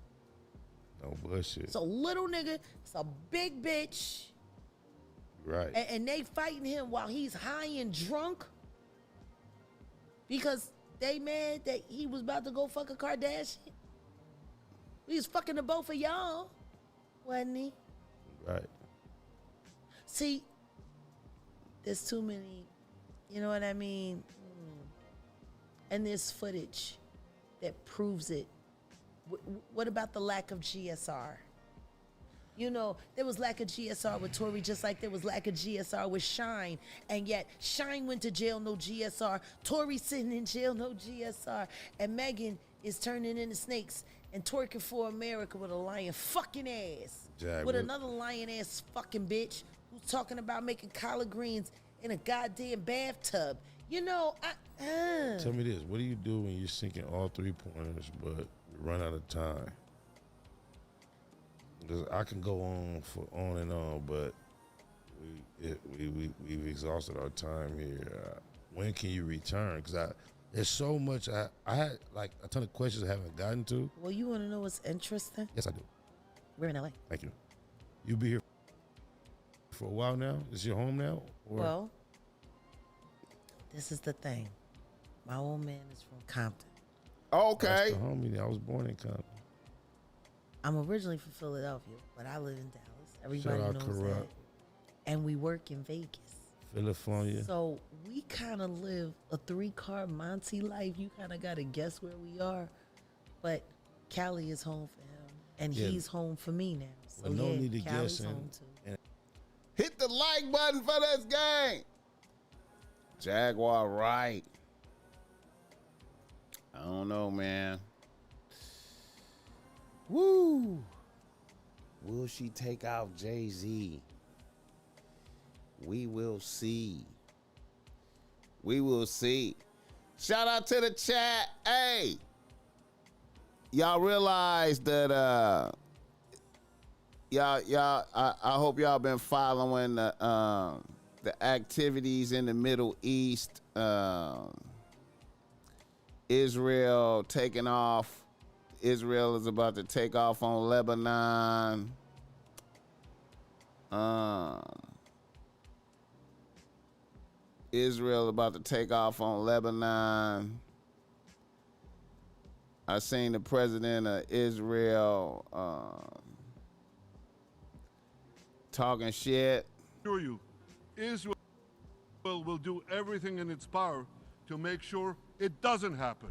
No bullshit. So little nigga, it's a big bitch. Right. And they fighting him while he's high and drunk because they mad that he was about to go fuck a Kardashian. He was fucking the both of y'all, wasn't he? Right. See, there's too many, you know what I mean? And there's footage that proves it. What about the lack of GSR? You know, there was lack of GSR with Tory, just like there was lack of GSR with Shine. And yet, Shine went to jail, no GSR. Tory sitting in jail, no GSR. And Megan is turning into snakes and twerking for America with a lion fucking ass. Jaguar. With another lion ass fucking bitch who's talking about making collard greens in a goddamn bathtub. You know, Tell me this, what do you do when you're sinking all 3 pointers, but you run out of time? Because I can go on and on, but we've exhausted our time here. When can you return? Because there's so much. I had like a ton of questions I haven't gotten to. Well, you want to know what's interesting? Yes, I do. We're in LA. Thank you. You'll be here for a while now? Is your home now? Or? Well, this is the thing. My old man is from Compton. Okay. That's the homie. I was born in Compton. I'm originally from Philadelphia, but I live in Dallas. Everybody Shout out knows Corrupt. that. And we work in Vegas. Philadelphia. So we kind of live a 3-car Monty life. You kind of got to guess where we are. But Cali is home for him, and he's home for me now. So Well, no need to Cali's guess. home too. Hit the like button for this game. Jaguar Wright. I don't know, man. Woo. Will she take out Jay-Z? We will see. We will see. Shout out to the chat. Hey. Y'all realize that I hope y'all been following the activities in the Middle East. Israel taking off. Israel is about to take off on Lebanon. Israel about to take off on Lebanon. I seen the president of Israel talking shit. I assure you, Israel will do everything in its power to make sure it doesn't happen.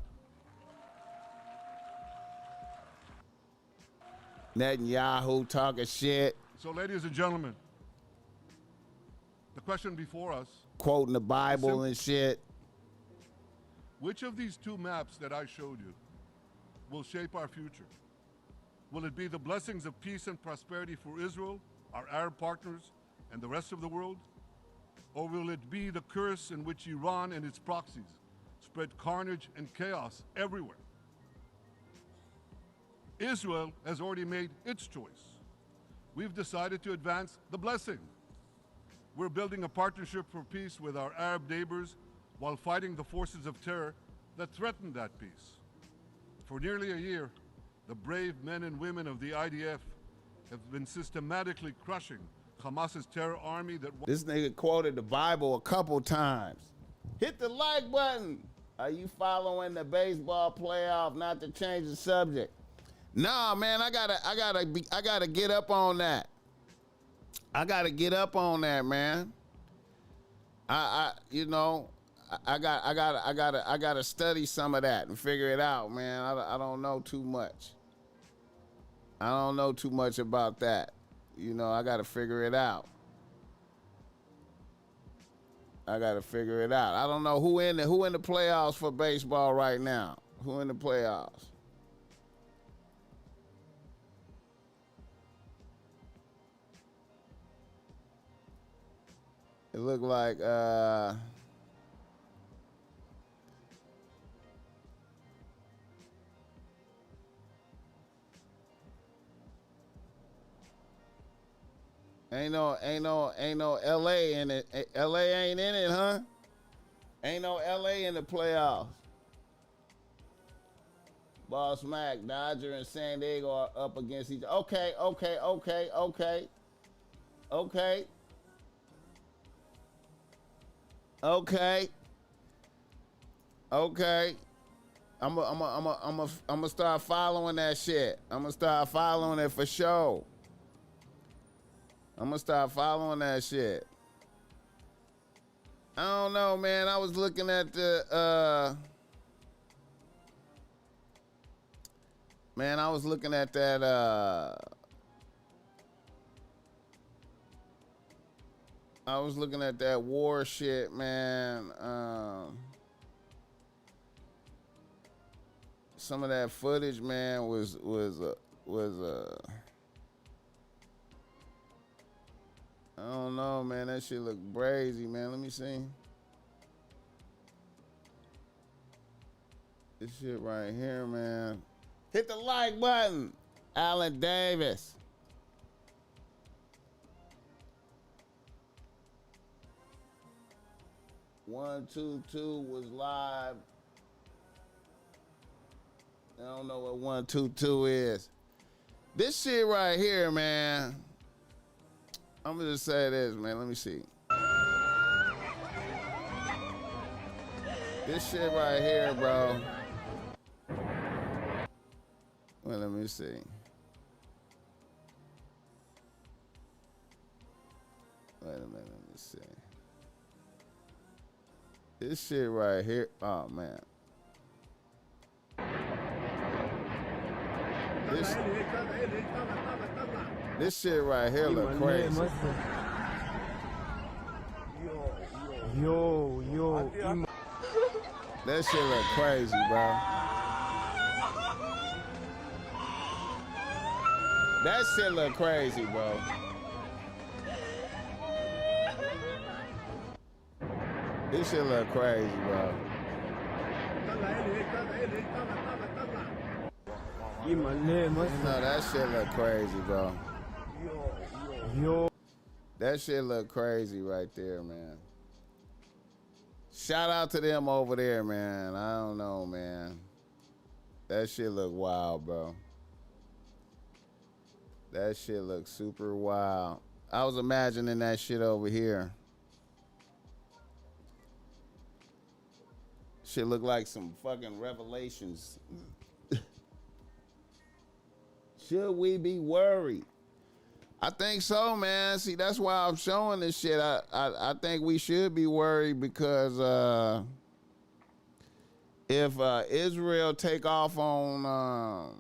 Netanyahu talking shit, So, ladies and gentlemen, the question before us, quoting the Bible and shit. which of these two maps that I showed you will shape our future? Will it be the blessings of peace and prosperity for Israel, our Arab partners, and the rest of the world? Or will it be the curse in which Iran and its proxies spread carnage and chaos everywhere? Israel has already made its choice. We've decided to advance the blessing. We're building a partnership for peace with our Arab neighbors while fighting the forces of terror that threaten that peace. For nearly a year, the brave men and women of the IDF have been systematically crushing Hamas's terror army that This nigga quoted the Bible a couple times. Hit the like button. Are you following the baseball playoff? Not to change the subject. Nah, man, I gotta get up on that. I gotta get up on that, man. I gotta study some of that and figure it out, man. I don't know too much. I don't know too much about that. You know, I gotta figure it out. I gotta figure it out. I don't know who in the playoffs for baseball right now. Who in the playoffs? It looked like ain't no LA in it. LA ain't in it, huh? Ain't no LA in the playoffs. BossMack, Dodger, and San Diego are up against each other. Okay. I'm gonna start following that shit. I'm gonna start following it for sure. I'm gonna start following that shit. I don't know, man. I was looking at the man, I was looking at that I was looking at that war shit, man. Some of that footage, man, was I don't know, man. That shit look crazy, man. Let me see. This shit right here, man. Hit the like button, Alan Davis. $122 was live. I don't know what 122 is. This shit right here, man. I'm gonna just say this, man. Let me see. This shit right here, bro. Well, let me see. Wait a minute, let me see. This shit right here, oh man. This shit right here look crazy. Yo. That shit look crazy, bro. That shit look crazy, bro. This shit look crazy, bro. No, that shit look crazy, bro. Yo. That shit look crazy right there, man. Shout out to them over there, man. I don't know, man. That shit look wild, bro. That shit look super wild. I was imagining that shit over here. Shit look like some fucking revelations. Should we be worried? I think so, man. See, that's why I'm showing this shit. I think we should be worried because if Israel take off on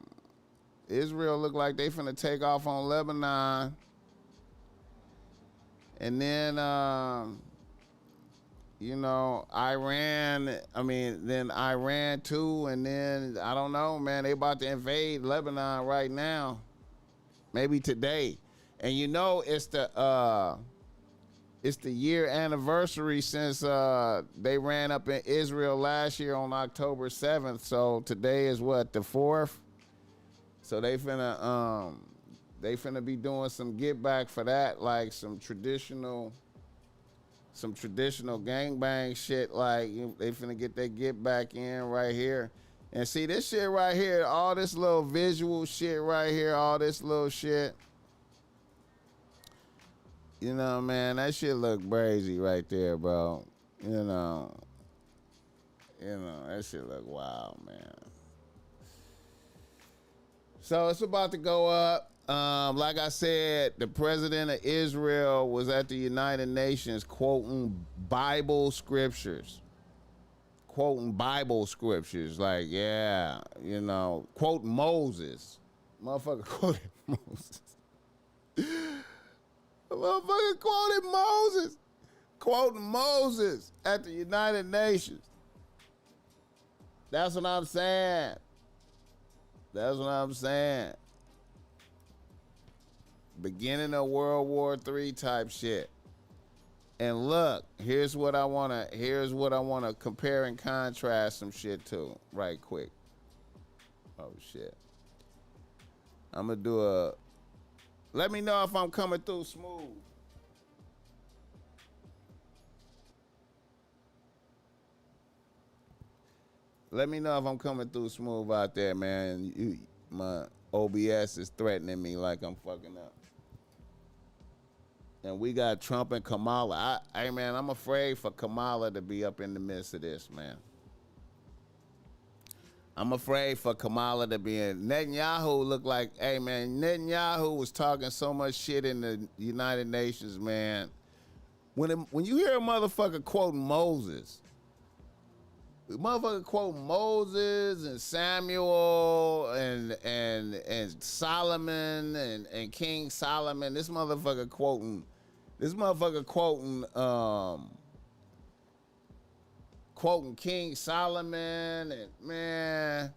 Israel look like they finna take off on Lebanon, and then you know, Iran too, and then I don't know, man, they about to invade Lebanon right now, maybe today. And you know, it's the year anniversary since they ran up in Israel last year on October 7th. So today is what, the 4th? So they finna be doing some get back for that, like some traditional gangbang shit. Like they finna get their get back in right here. And see this shit right here, all this little visual shit right here, all this little shit. You know, man, that shit look brazy right there, bro. You know, that shit look wild, man. So it's about to go up. Like I said, the president of Israel was at the United Nations quoting Bible scriptures. Like, yeah, you know, quoting Moses. Motherfucker quoted Moses. Motherfucker quoted Moses. Quoting Moses at the United Nations. That's what I'm saying. Beginning of World War III type shit. And look, here's what I wanna compare and contrast some shit to right quick. Oh shit. I'm gonna do let me know if I'm coming through smooth. Let me know if I'm coming through smooth out there, man. My OBS is threatening me like I'm fucking up. And we got Trump and Kamala. Hey, man, I'm afraid for Kamala to be up in the midst of this, man. I'm afraid for Kamala to be in. Netanyahu looked like, hey, man, Netanyahu was talking so much shit in the United Nations, man. When you hear a motherfucker quoting Moses, and Samuel and Solomon and King Solomon, this motherfucker quoting King Solomon, and man,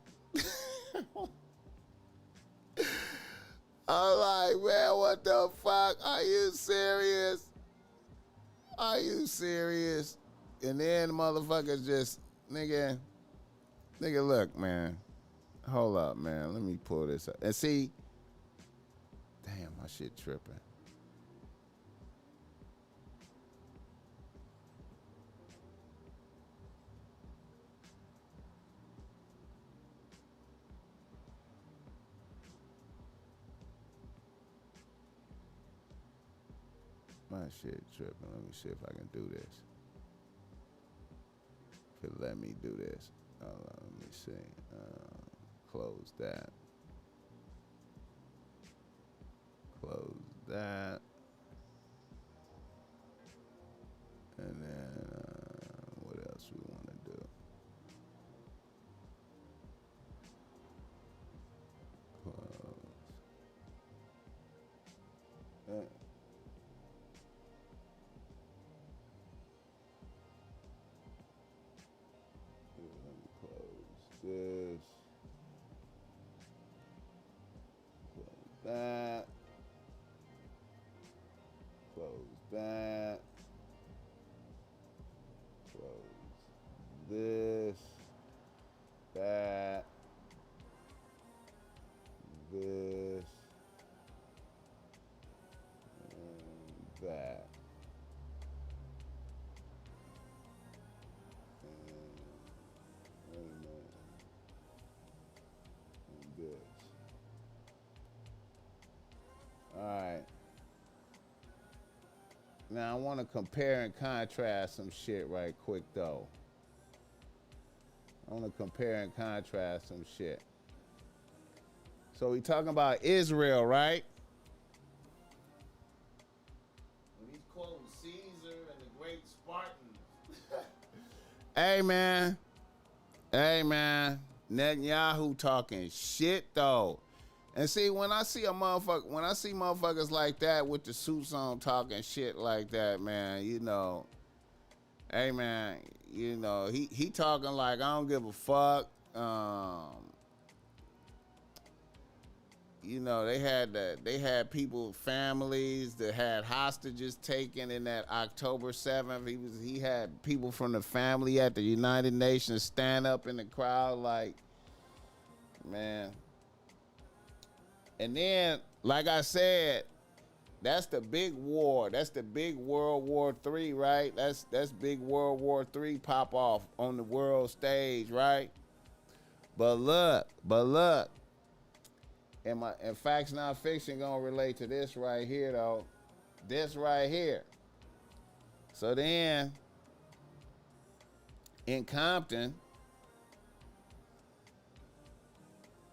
I'm like, man, what the fuck? Are you serious? And then the motherfuckers just, nigga, look, man. Hold up, man. Let me pull this up. And see, damn, my shit tripping. My shit tripping. Let me see if I can do this. If it let me do this. Let me see. Close that. And then what else we want to do? Close. Let me close this. Close that. Close that. Close this. That. This. And that. And this. All right. Now I want to compare and contrast some shit right quick though. So we talking about Israel, right? And he's quoting Caesar and the great Spartans. Hey man, Netanyahu talking shit though. And see, when I see motherfuckers like that with the suits on talking shit like that, man, you know, hey man, you know, he talking like I don't give a fuck. You know, they had people, families that had hostages taken in that October 7th. He had people from the family at the United Nations stand up in the crowd like, man. And then, like I said, that's the big war. That's the big World War III, right? That's big World War III pop off on the world stage, right? But look. And Facts Not Fiction gonna relate to this right here though. This right here. So then, in Compton,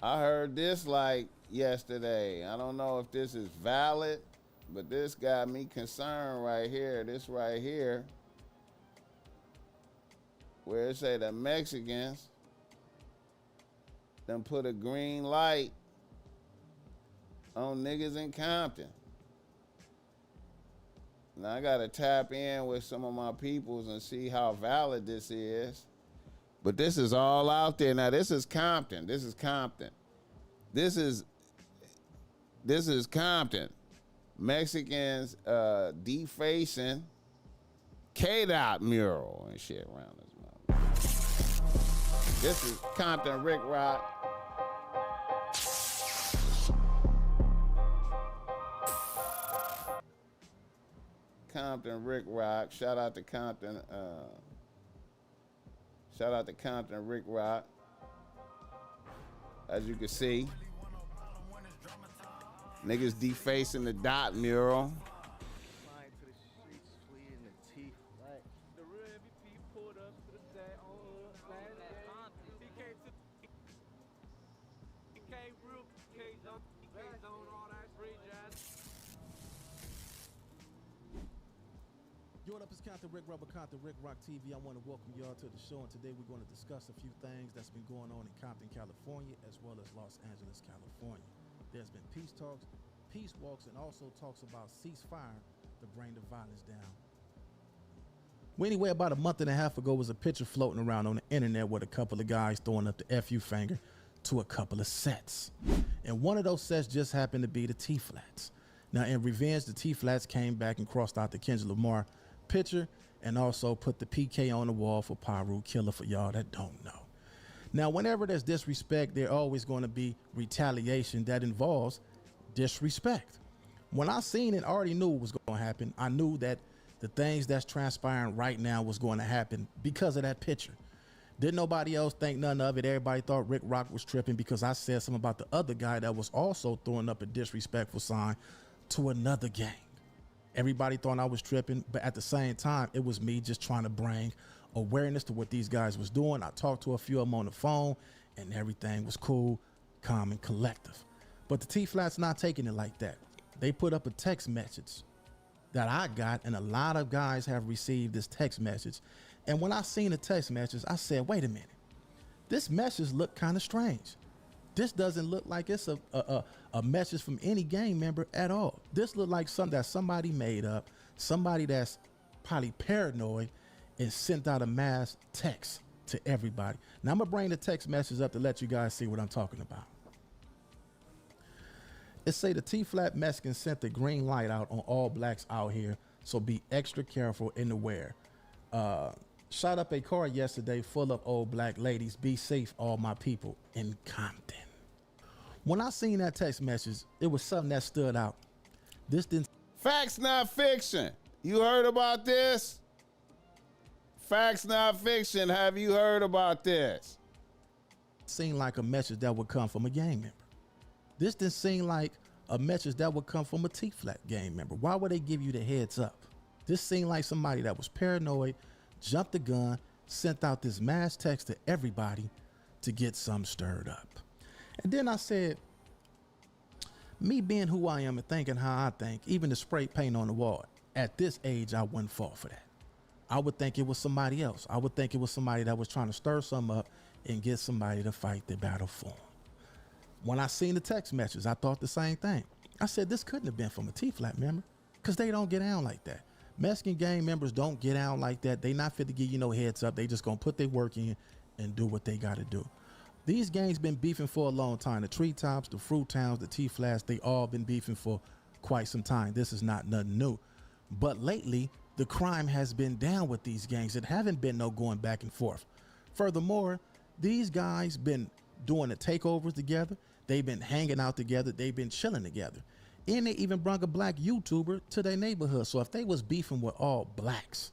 I heard this like yesterday. I don't know if this is valid, but this got me concerned right here. This right here, where it say the Mexicans done put a green light on niggas in Compton. Now I gotta tap in with some of my peoples and see how valid this is. But this is all out there. Now this is Compton. This is Compton. This is Compton. Mexicans defacing K-Dot mural and shit around this motherfucker. This is Compton Rick Rock. Compton Rick Rock. Shout out to Compton. Shout out to Compton Rick Rock. As you can see, niggas defacing the Dot mural. Yo, what up, it's Compton Rick Rubber, Compton Rick Rock TV. I want to welcome y'all to the show, and today we're going to discuss a few things that's been going on in Compton, California, as well as Los Angeles, California. There's been peace talks, peace walks, and also talks about ceasefire to bring the violence down. Well, anyway, about a month and a half ago was a picture floating around on the internet with a couple of guys throwing up the FU finger to a couple of sets. And one of those sets just happened to be the T-Flats. Now, in revenge, the T-Flats came back and crossed out the Kendrick Lamar picture and also put the PK on the wall for Pyru Killer, for y'all that don't know. Now, whenever there's disrespect, there's always going to be retaliation that involves disrespect. When I seen it, I already knew it was going to happen. I knew that the things that's transpiring right now was going to happen because of that picture. Didn't nobody else think none of it. Everybody thought Rick Rock was tripping because I said something about the other guy that was also throwing up a disrespectful sign to another gang. Everybody thought I was tripping, but at the same time, it was me just trying to bring awareness to what these guys was doing. I talked to a few of them on the phone, and everything was cool, calm, and collective. But the T-Flats not taking it like that. They put up a text message that I got, and a lot of guys have received this text message. And when I seen the text message, I said, wait a minute. This message looked kind of strange. This doesn't look like it's a message from any gang member at all. This looked like something that somebody made up, somebody that's probably paranoid and sent out a mass text to everybody. Now I'm gonna bring the text message up to let you guys see what I'm talking about. It say the T-Flat Mexicans sent the green light out on all blacks out here, so be extra careful in the wear. Shot up a car yesterday full of old black ladies. Be safe, all my people in Compton. When I seen that text message, it was something that stood out. This didn't. Facts, not fiction. You heard about this? Facts, not fiction. Have you heard about this? Seem like a message that would come from a gang member. This didn't seem like a message that would come from a T-Flat gang member. Why would they give you the heads up? This seemed like somebody that was paranoid, jumped the gun, sent out this mass text to everybody to get some stirred up. And then I said, me being who I am and thinking how I think, even the spray paint on the wall, at this age, I wouldn't fall for that. I would think it was somebody else. I would think it was somebody that was trying to stir something up and get somebody to fight the battle for them. When I seen the text messages, I thought the same thing. I said, this couldn't have been from a T-Flat member because they don't get down like that. Mexican gang members don't get down like that. They not fit to give you no heads up. They just gonna put their work in and do what they gotta do. These gangs been beefing for a long time. The Treetops, the Fruit Towns, the T-Flats, they all been beefing for quite some time. This is not nothing new. But lately, the crime has been down with these gangs. It haven't been no going back and forth. Furthermore, these guys been doing the takeovers together. They've been hanging out together. They've been chilling together. And they even brought a black YouTuber to their neighborhood. So if they was beefing with all blacks,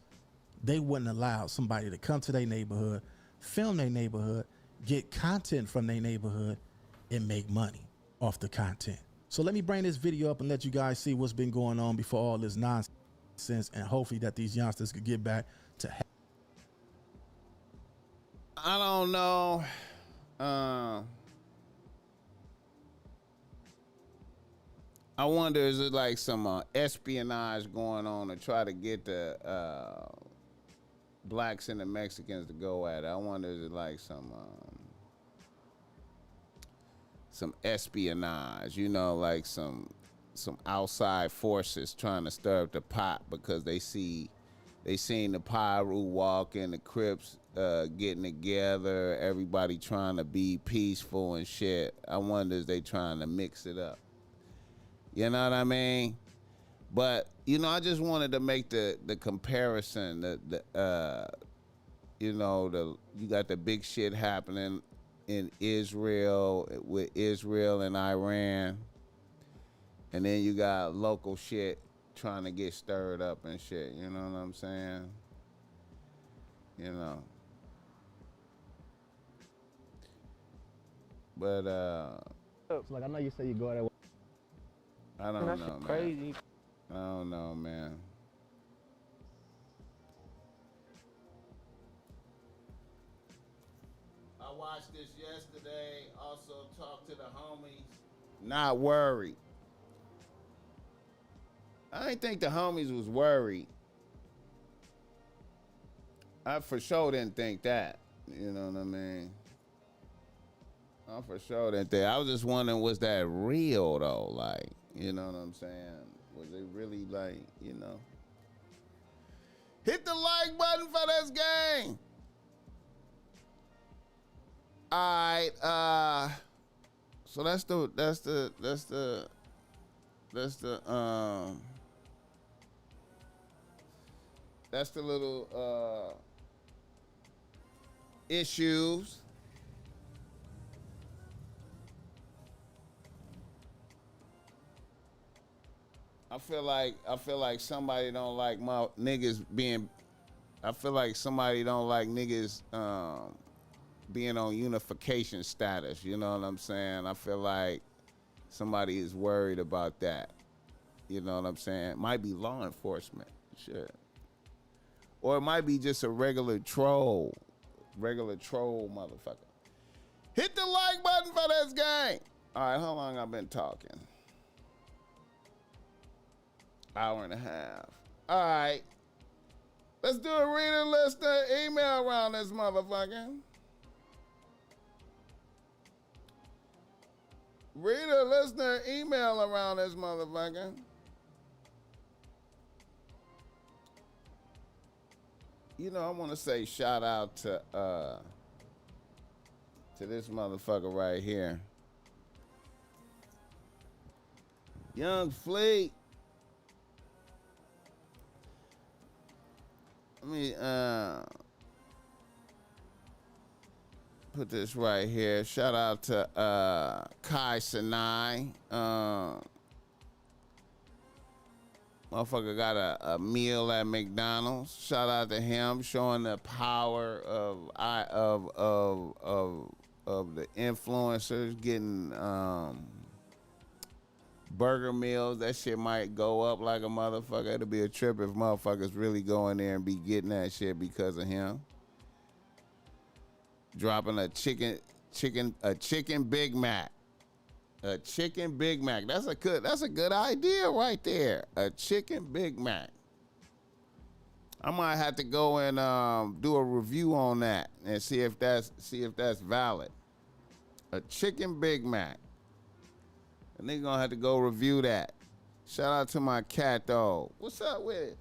they wouldn't allow somebody to come to their neighborhood, film their neighborhood, get content from their neighborhood, and make money off the content. So let me bring this video up and let you guys see what's been going on before all this nonsense, and hopefully that these youngsters could get back to. I don't know. I wonder, is it like some espionage going on to try to get the blacks and the Mexicans to go at it? I wonder, is it like some espionage, you know, like some outside forces trying to stir up the pot because they seen the Pyru walk and the Crips getting together, everybody trying to be peaceful and shit. I wonder if they trying to mix it up. You know what I mean? But, you know, I just wanted to make the comparison. You got the big shit happening in Israel, with Israel and Iran. And then you got local shit trying to get stirred up and shit. You know what I'm saying? You know. But, like, I know you say you go there. I don't know, man. Crazy. I don't know, man. I watched this yesterday. Also talked to the homies. Not worried. I didn't think the homies was worried. I for sure didn't think that. You know what I mean? I for sure didn't think. I was just wondering, was that real though? Like, you know what I'm saying? Was it really like, you know? Hit the like button for this game. All right, so that's the little issues. I feel like somebody don't like my niggas being. I feel like somebody don't like niggas being on unification status. You know what I'm saying? I feel like somebody is worried about that. You know what I'm saying? It might be law enforcement, shit, or it might be just a regular troll motherfucker. Hit the like button for this game. All right, how long I've been talking? Hour and a half. All right. Let's do a reader, listener, email around this motherfucker. Reader, listener, email around this motherfucker. You know, I want to say shout out to this motherfucker right here. Young Fleet. Let me put this right here. Shout out to Kai Sinai. Motherfucker got a meal at McDonald's. Shout out to him, showing the power of the influencers getting burger meals. That shit might go up like a motherfucker. It'll be a trip if motherfuckers really go in there and be getting that shit because of him. Dropping a chicken Big Mac. A chicken Big Mac. That's a good idea right there. A chicken Big Mac. I might have to go and do a review on that and see if that's valid. A chicken Big Mac. And they gonna have to go review that. Shout out to my cat though. What's up with it?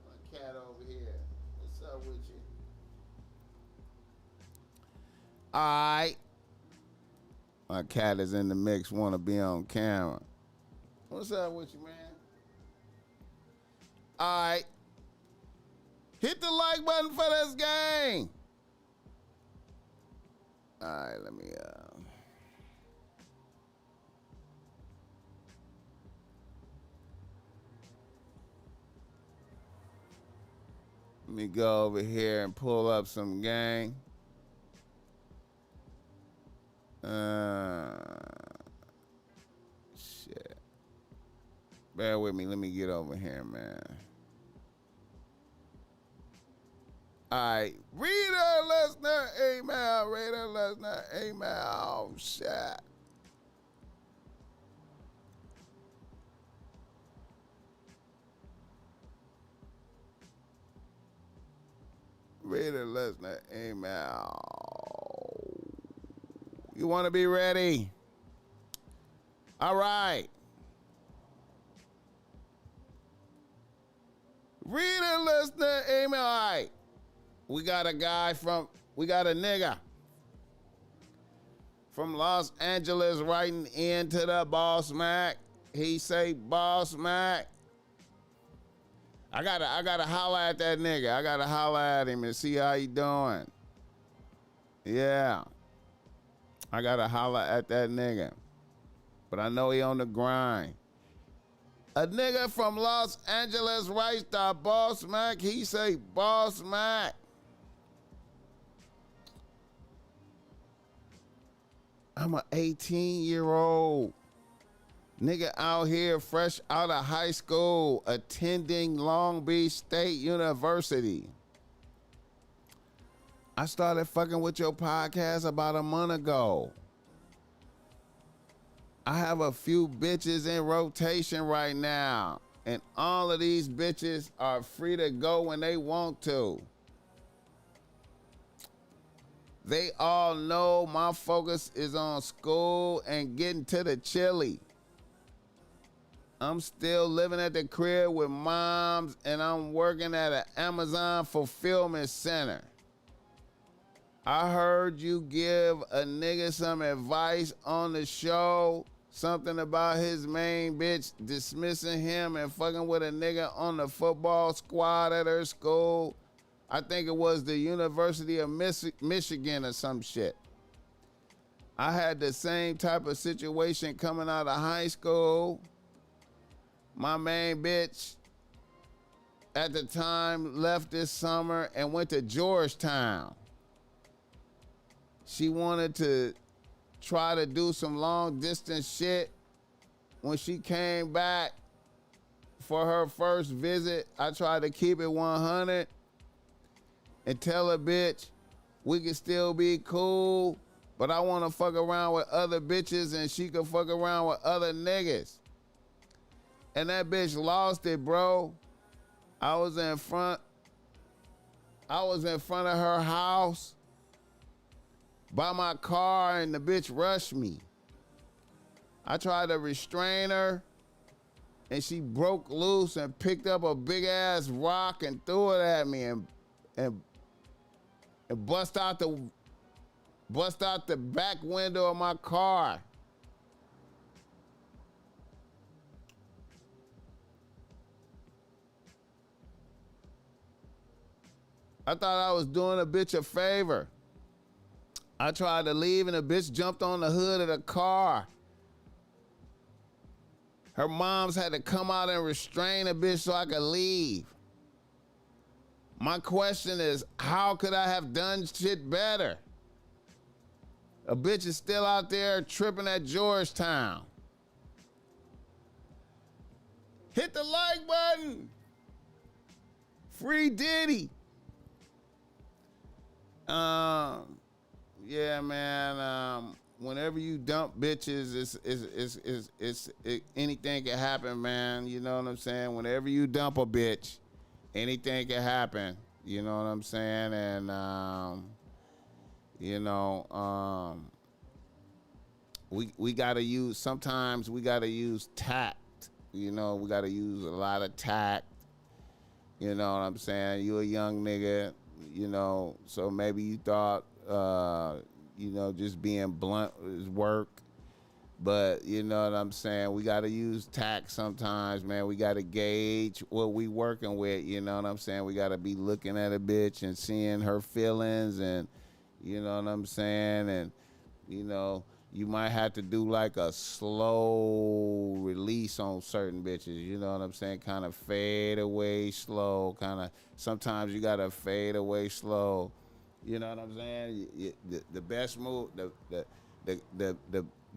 My cat over here. What's up with you? All right. My cat is in the mix, want to be on camera. What's up with you, man? All right. Hit the like button for this game. All right, let me go over here and pull up some game. Bear with me. Let me get over here, man. All right. Reader listener email. Reader listener email. Oh, shit. Reader listener email. You want to be ready? All right. Reader listener email. All right. We got a nigga from Los Angeles writing into the BossMack. He say, BossMack. I gotta holler at that nigga. I gotta holler at him and see how he doing. Yeah. I gotta holler at that nigga. But I know he on the grind. A nigga from Los Angeles writes to BossMack. He say, BossMack. I'm an 18-year-old nigga out here fresh out of high school attending Long Beach State University. I started fucking with your podcast about a month ago. I have a few bitches in rotation right now, and all of these bitches are free to go when they want to. They all know my focus is on school and getting to the chili. I'm still living at the crib with moms, and I'm working at an Amazon fulfillment center. I heard you give a nigga some advice on the show, something about his main bitch dismissing him and fucking with a nigga on the football squad at her school. I think it was the University of Michigan or some shit. I had the same type of situation coming out of high school. My main bitch at the time left this summer and went to Georgetown. She wanted to try to do some long distance shit. When she came back for her first visit, I tried to keep it 100 and tell her, bitch, we can still be cool, but I want to fuck around with other bitches and she can fuck around with other niggas. And that bitch lost it, bro. I was in front of her house by my car and the bitch rushed me. I tried to restrain her and she broke loose and picked up a big ass rock and threw it at me and bust out the back window of my car. I thought I was doing a bitch a favor. I tried to leave and the bitch jumped on the hood of the car. Her moms had to come out and restrain the bitch so I could leave. My question is, how could I have done shit better? A bitch is still out there tripping at Georgetown. Hit the like button. Free Diddy. Yeah, man. Whenever you dump bitches, anything can happen, man. You know what I'm saying? Whenever you dump a bitch, anything can happen. You know what I'm saying? And we gotta use. Sometimes we gotta use tact. You know, we gotta use a lot of tact. You know what I'm saying? You a young nigga. You know, so maybe you thought, just being blunt is work. But you know what I'm saying? We got to use tact sometimes, man. We got to gauge what we working with. You know what I'm saying? We got to be looking at a bitch and seeing her feelings and, you know what I'm saying? And, you know, you might have to do like a slow release on certain bitches. You know what I'm saying? Kind of fade away slow. Sometimes you got to fade away slow. You know what I'm saying? The best move,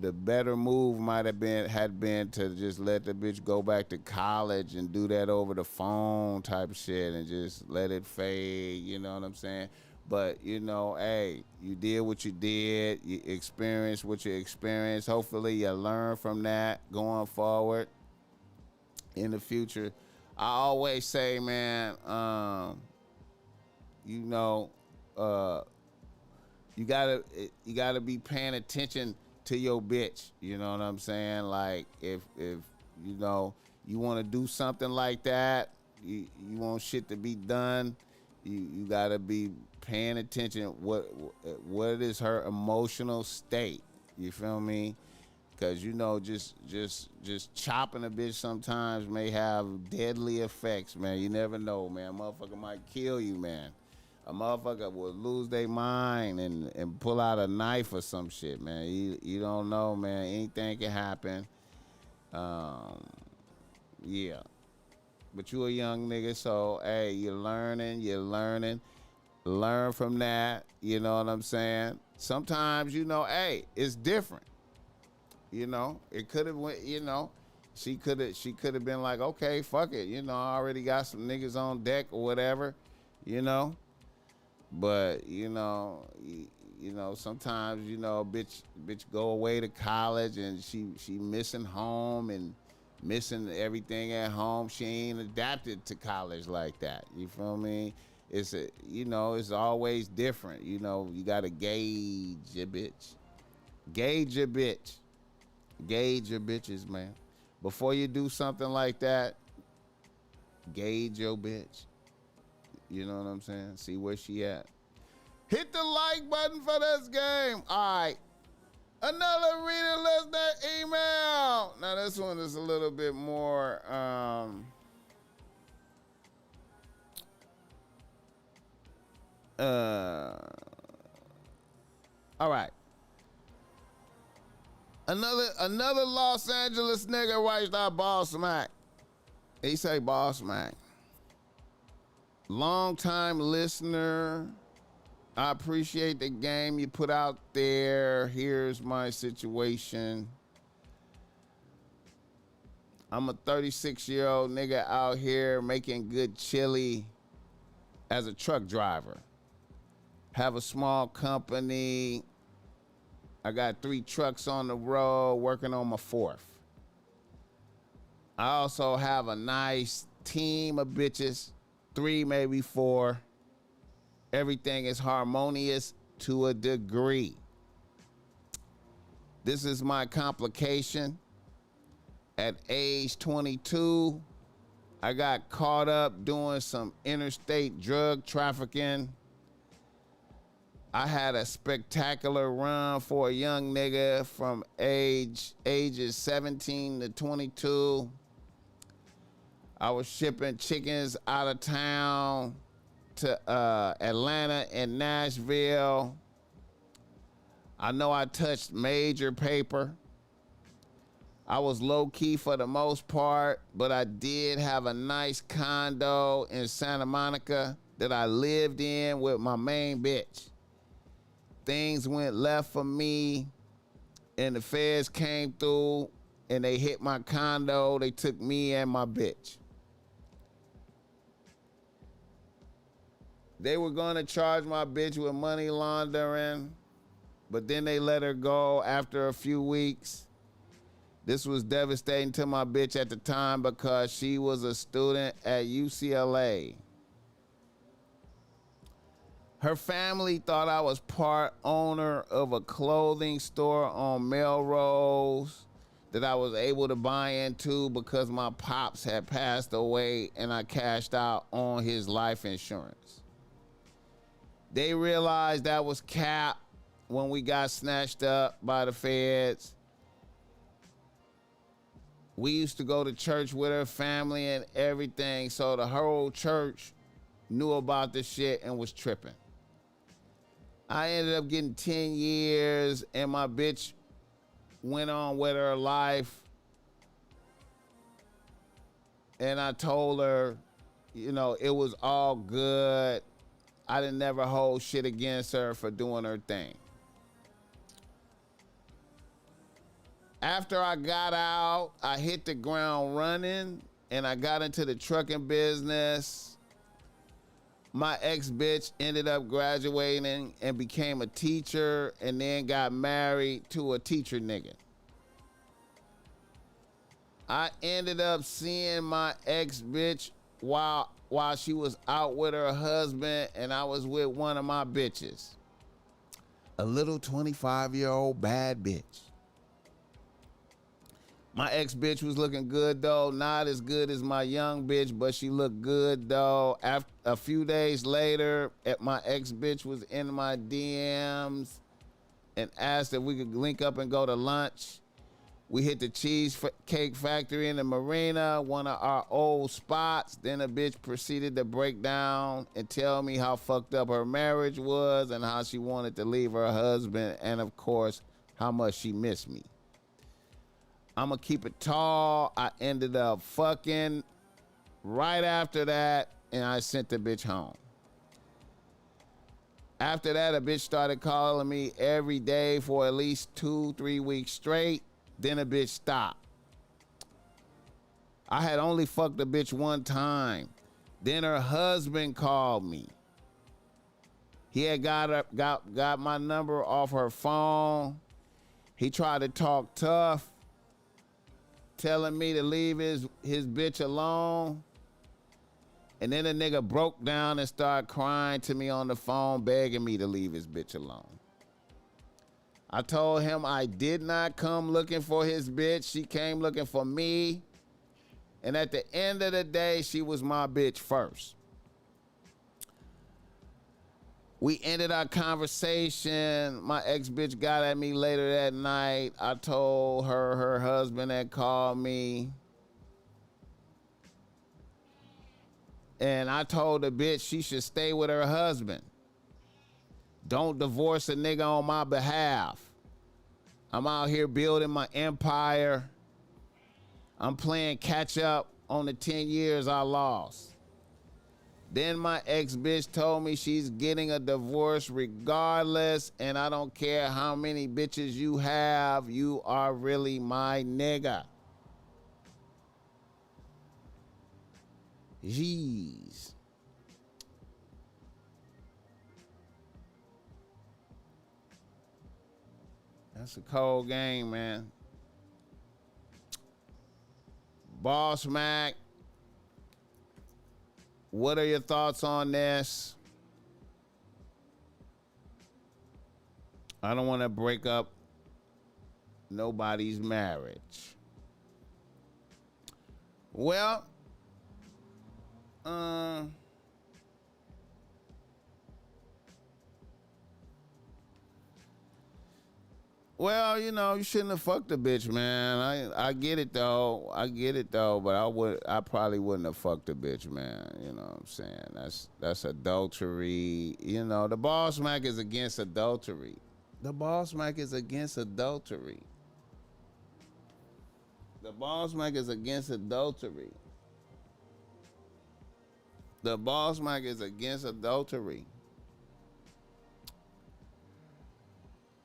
the better move might have been to just let the bitch go back to college and do that over the phone type shit and just let it fade, you know what I'm saying? But, you know, hey, you did what you did, you experienced what you experienced. Hopefully you learn from that going forward in the future. I always say, man, you know, you gotta be paying attention to your bitch. You know what I'm saying? Like if you know you want to do something like that, you want shit to be done. You gotta be paying attention. What is her emotional state? You feel me? Because you know, just chopping a bitch sometimes may have deadly effects, man. You never know, man. A motherfucker might kill you, man. A motherfucker will lose their mind and pull out a knife or some shit, man. You don't know, man. Anything can happen. Yeah. But you a young nigga, so, hey, you're learning. Learn from that, you know what I'm saying? Sometimes, you know, hey, it's different. You know, it could have went, you know, she could have been like, okay, fuck it. You know, I already got some niggas on deck or whatever, you know. But, you know, sometimes, you know, bitch go away to college and she missing home and missing everything at home. She ain't adapted to college like that. You feel me? You know, it's always different. You know, you got to gauge your bitch. Gauge your bitch. Gauge your bitches, man. Before you do something like that, gauge your bitch. You know what I'm saying? See where she at. Hit the like button for this game. All right. Another reader listener email. Now this one is a little bit more all right. Another Los Angeles nigga writes that BossMack. He say BossMack. Long time listener. I appreciate the game you put out there. Here's my situation. I'm a 36-year-old nigga out here making good chili as a truck driver. Have a small company. I got 3 trucks on the road, working on my 4th. I also have a nice team of bitches, 3, maybe 4. Everything is harmonious to a degree. This is my complication. At age 22, I got caught up doing some interstate drug trafficking. I had a spectacular run for a young nigga from ages 17 to 22. I was shipping chickens out of town to Atlanta and Nashville. I know I touched major paper. I was low-key for the most part, but I did have a nice condo in Santa Monica that I lived in with my main bitch. Things went left for me, and the feds came through, and they hit my condo. They took me and my bitch. They were going to charge my bitch with money laundering, but then they let her go after a few weeks. This was devastating to my bitch at the time because she was a student at UCLA. Her family thought I was part owner of a clothing store on Melrose that I was able to buy into because my pops had passed away and I cashed out on his life insurance. They realized that was cap when we got snatched up by the feds. We used to go to church with her family and everything, so the whole church knew about this shit and was tripping. I ended up getting 10 years, and my bitch went on with her life. And I told her, you know, it was all good. I didn't never hold shit against her for doing her thing. After I got out, I hit the ground running and I got into the trucking business. My ex-bitch ended up graduating and became a teacher and then got married to a teacher nigga. I ended up seeing my ex-bitch while she was out with her husband and I was with one of my bitches. A little 25-year-old bad bitch. My ex-bitch was looking good, though. Not as good as my young bitch, but she looked good, though. After a few days later, my ex-bitch was in my DMs and asked if we could link up and go to lunch. We hit the cheesecake factory in the marina, one of our old spots. Then a bitch proceeded to break down and tell me how fucked up her marriage was and how she wanted to leave her husband and, of course, how much she missed me. I'm going to keep it tall. I ended up fucking right after that, and I sent the bitch home. After that, a bitch started calling me every day for at least 2-3 weeks straight. Then a bitch stopped. I had only fucked a bitch one time. Then her husband called me. He had got my number off her phone. He tried to talk tough, telling me to leave his bitch alone. And then the nigga broke down and started crying to me on the phone, begging me to leave his bitch alone. I told him I did not come looking for his bitch. She came looking for me. And at the end of the day, she was my bitch first. We ended our conversation. My ex-bitch got at me later that night. I told her her husband had called me. And I told the bitch she should stay with her husband. Don't divorce a nigga on my behalf. I'm out here building my empire. I'm playing catch up on the 10 years I lost. Then my ex-bitch told me she's getting a divorce regardless, and I don't care how many bitches you have, you are really my nigga. Jeez. That's a cold game, man. BossMack, what are your thoughts on this? I don't want to break up nobody's marriage. Well, well, you know, you shouldn't have fucked the bitch, man. I get it though. But I probably wouldn't have fucked the bitch, man. You know what I'm saying? That's adultery. You know, the BossMack is against adultery. The BossMack is against adultery. The BossMack is against adultery. The BossMack is against adultery.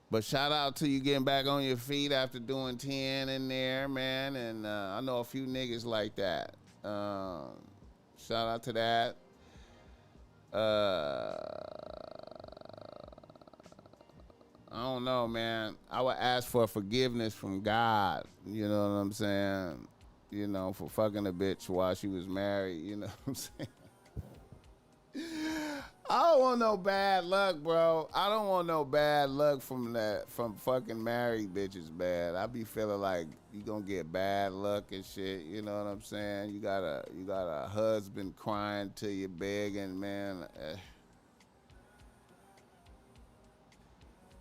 But shout out to you getting back on your feet after doing 10 in there, man. And I know a few niggas like that. Shout out to that. I don't know, man. I would ask for forgiveness from God. You know what I'm saying? You know, for fucking a bitch while she was married. You know what I'm saying? I don't want no bad luck, bro. I don't want no bad luck from fucking married bitches, man. I be feeling like you gonna get bad luck and shit. You know what I'm saying? You got a husband crying to you, begging, man.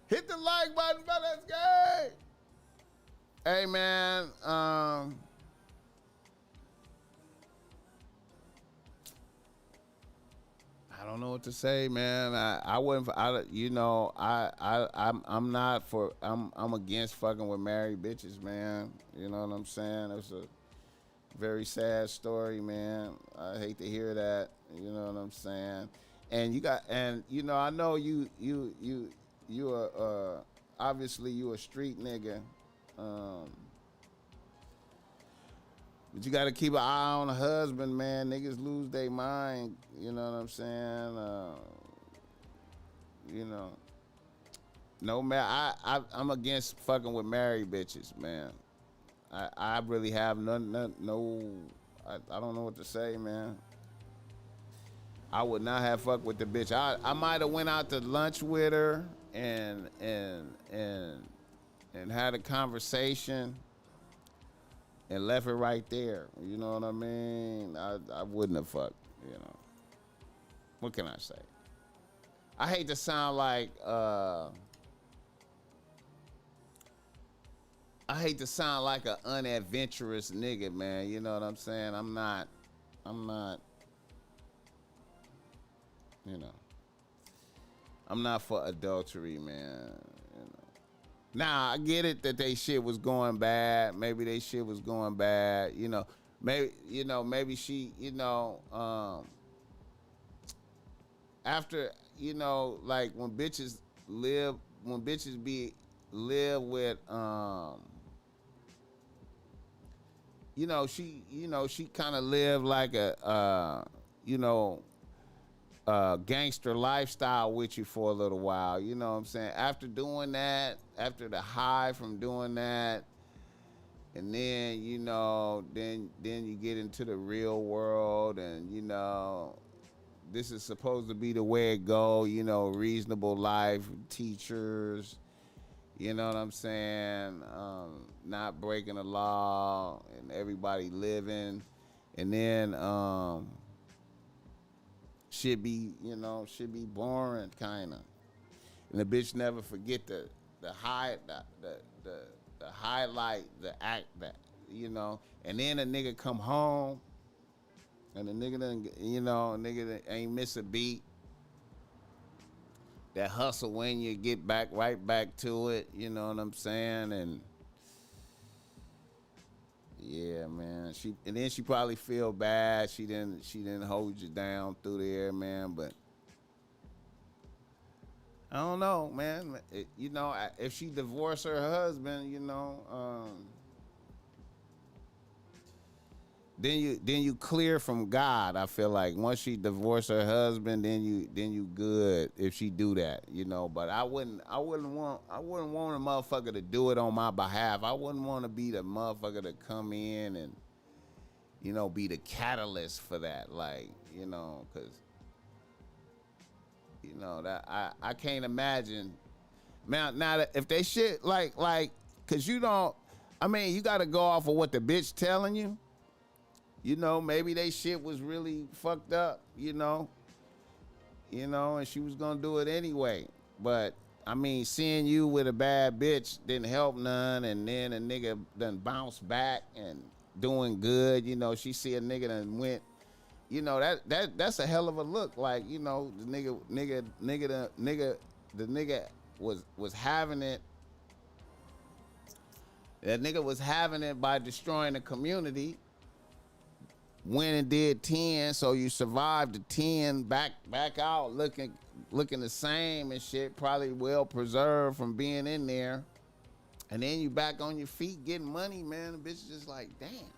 Hit the like button, fellas, gang. Hey, man. I don't know what to say, man. I wouldn't. I'm against fucking with married bitches, man. You know what I'm saying? It's a very sad story, man. I hate to hear that. You know what I'm saying? And I know you are obviously you a street nigga. But you got to keep an eye on the husband, man. Niggas lose their mind. You know what I'm saying? You know, no matter. I'm against fucking with married bitches, man. I really have none no. I don't know what to say, man. I would not have fucked with the bitch. I might have went out to lunch with her and had a conversation and left it right there. You know what I mean? I wouldn't have fucked, you know. What can I say? I hate to sound like an unadventurous nigga, man. You know what I'm saying? I'm not, you know. I'm not for adultery, man. You know. Now, I get it that they shit was going bad. Maybe they shit was going bad. You know, maybe she, after, like when bitches live with, she kind of lived like a, gangster lifestyle with you for a little while. You know what I'm saying? After doing that, after the high from doing that, and then, then you get into the real world and, this is supposed to be the way it go, reasonable life, teachers, you know what I'm saying? Not breaking the law and everybody living. And then, should be boring kind of. And the bitch never forget the highlight, the act that, and then a nigga come home and the nigga done, nigga that ain't miss a beat. That hustle when you get right back to it, you know what I'm saying? And yeah, man. And then she probably feel bad. She didn't hold you down through there, man. But I don't know, man. If she divorced her husband, then you clear from God. I feel like once she divorced her husband, then you good if she do that, But I wouldn't want a motherfucker to do it on my behalf. I wouldn't want to be the motherfucker to come in and be the catalyst for that, like, because that I can't imagine. Man, now if they shit like, cause you got to go off of what the bitch telling you. Maybe they shit was really fucked up, and she was gonna do it anyway. But seeing you with a bad bitch didn't help none, and then a nigga done bounced back and doing good. She see a nigga done went, that's a hell of a look. Like, the nigga was having it. That nigga was having it by destroying the community. Went and did 10, so you survived the 10, back out looking the same and shit, probably well preserved from being in there. And then you back on your feet getting money, man. The bitch is just like, damn,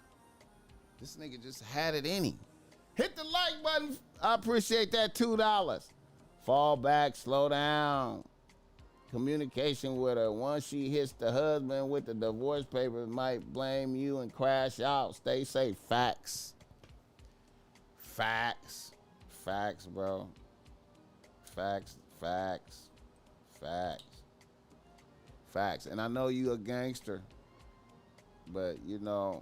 this nigga just had it in him. Hit the like button. I appreciate that $2. Fall back, slow down. Communication with her. Once she hits the husband with the divorce papers, might blame you and crash out. Stay safe. Facts, bro. Facts. And I know you a gangster, but a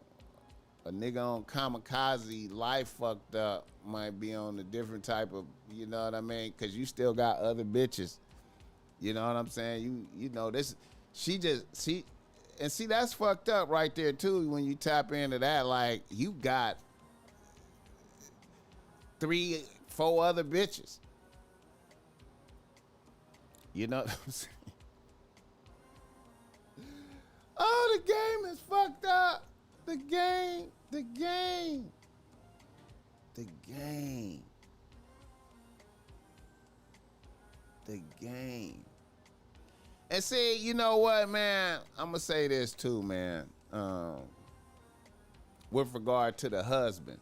nigga on kamikaze, life fucked up, might be on a different type of, you know what I mean? Cause you still got other bitches. You know what I'm saying? This, she that's fucked up right there too. When you tap into that, like, you got 3-4 other bitches. You know what I'm saying? Oh, the game is fucked up. The game. And see, you know what, man? I'm gonna say this too, man. with regard to the husband,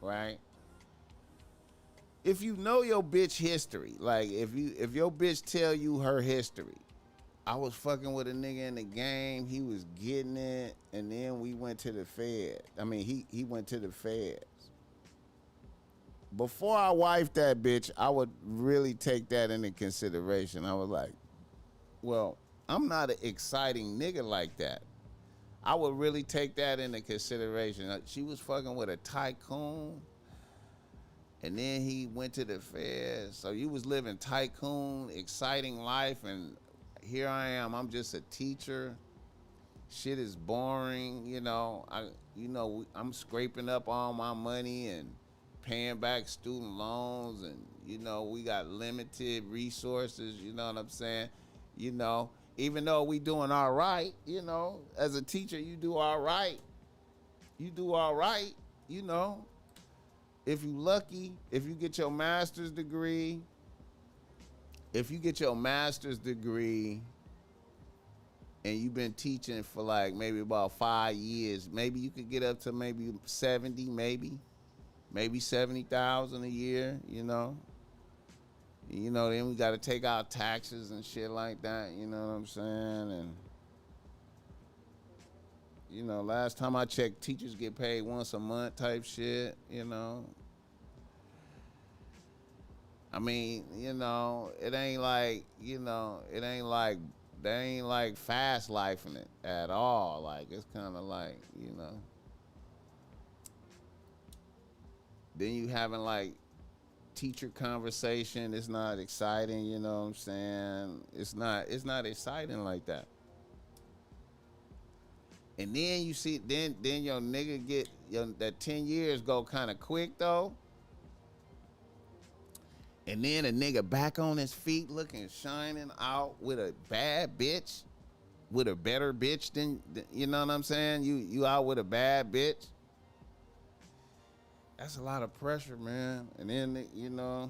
right? If you know your bitch history, like if your bitch tell you her history, I was fucking with a nigga in the game, he was getting it, and then we went to the Fed. I mean, he went to the Feds. Before I wifed that bitch, I would really take that into consideration. I was like, well, I'm not an exciting nigga like that. I would really take that into consideration. She was fucking with a tycoon, and then he went to the Feds. So you was living tycoon, exciting life, and here I am. I'm just a teacher. Shit is boring, you know. I'm scraping up all my money and paying back student loans, and you know, we got limited resources, you know what I'm saying? You know, even though we doing all right, you know, as a teacher, you do all right. You do all right, you know. If you lucky, if you get your master's degree, and you've been teaching for like maybe about 5 years, maybe you could get up to maybe 70, maybe 70,000 a year, you know. You know, then we got to take out taxes and shit like that, you know what I'm saying? And, you know, last time I checked, teachers get paid once a month type shit, you know. I mean, you know, it ain't like, they ain't like fast life in it at all. Like, it's kind of like, you know. Then you having like teacher conversation. It's not exciting, you know what I'm saying? It's not exciting like that. And then you see, then your nigga get that 10 years go kind of quick though. And then a nigga back on his feet looking shining out with a bad bitch, with a better bitch than, you know what I'm saying? You out with a bad bitch. That's a lot of pressure, man. And then, you know,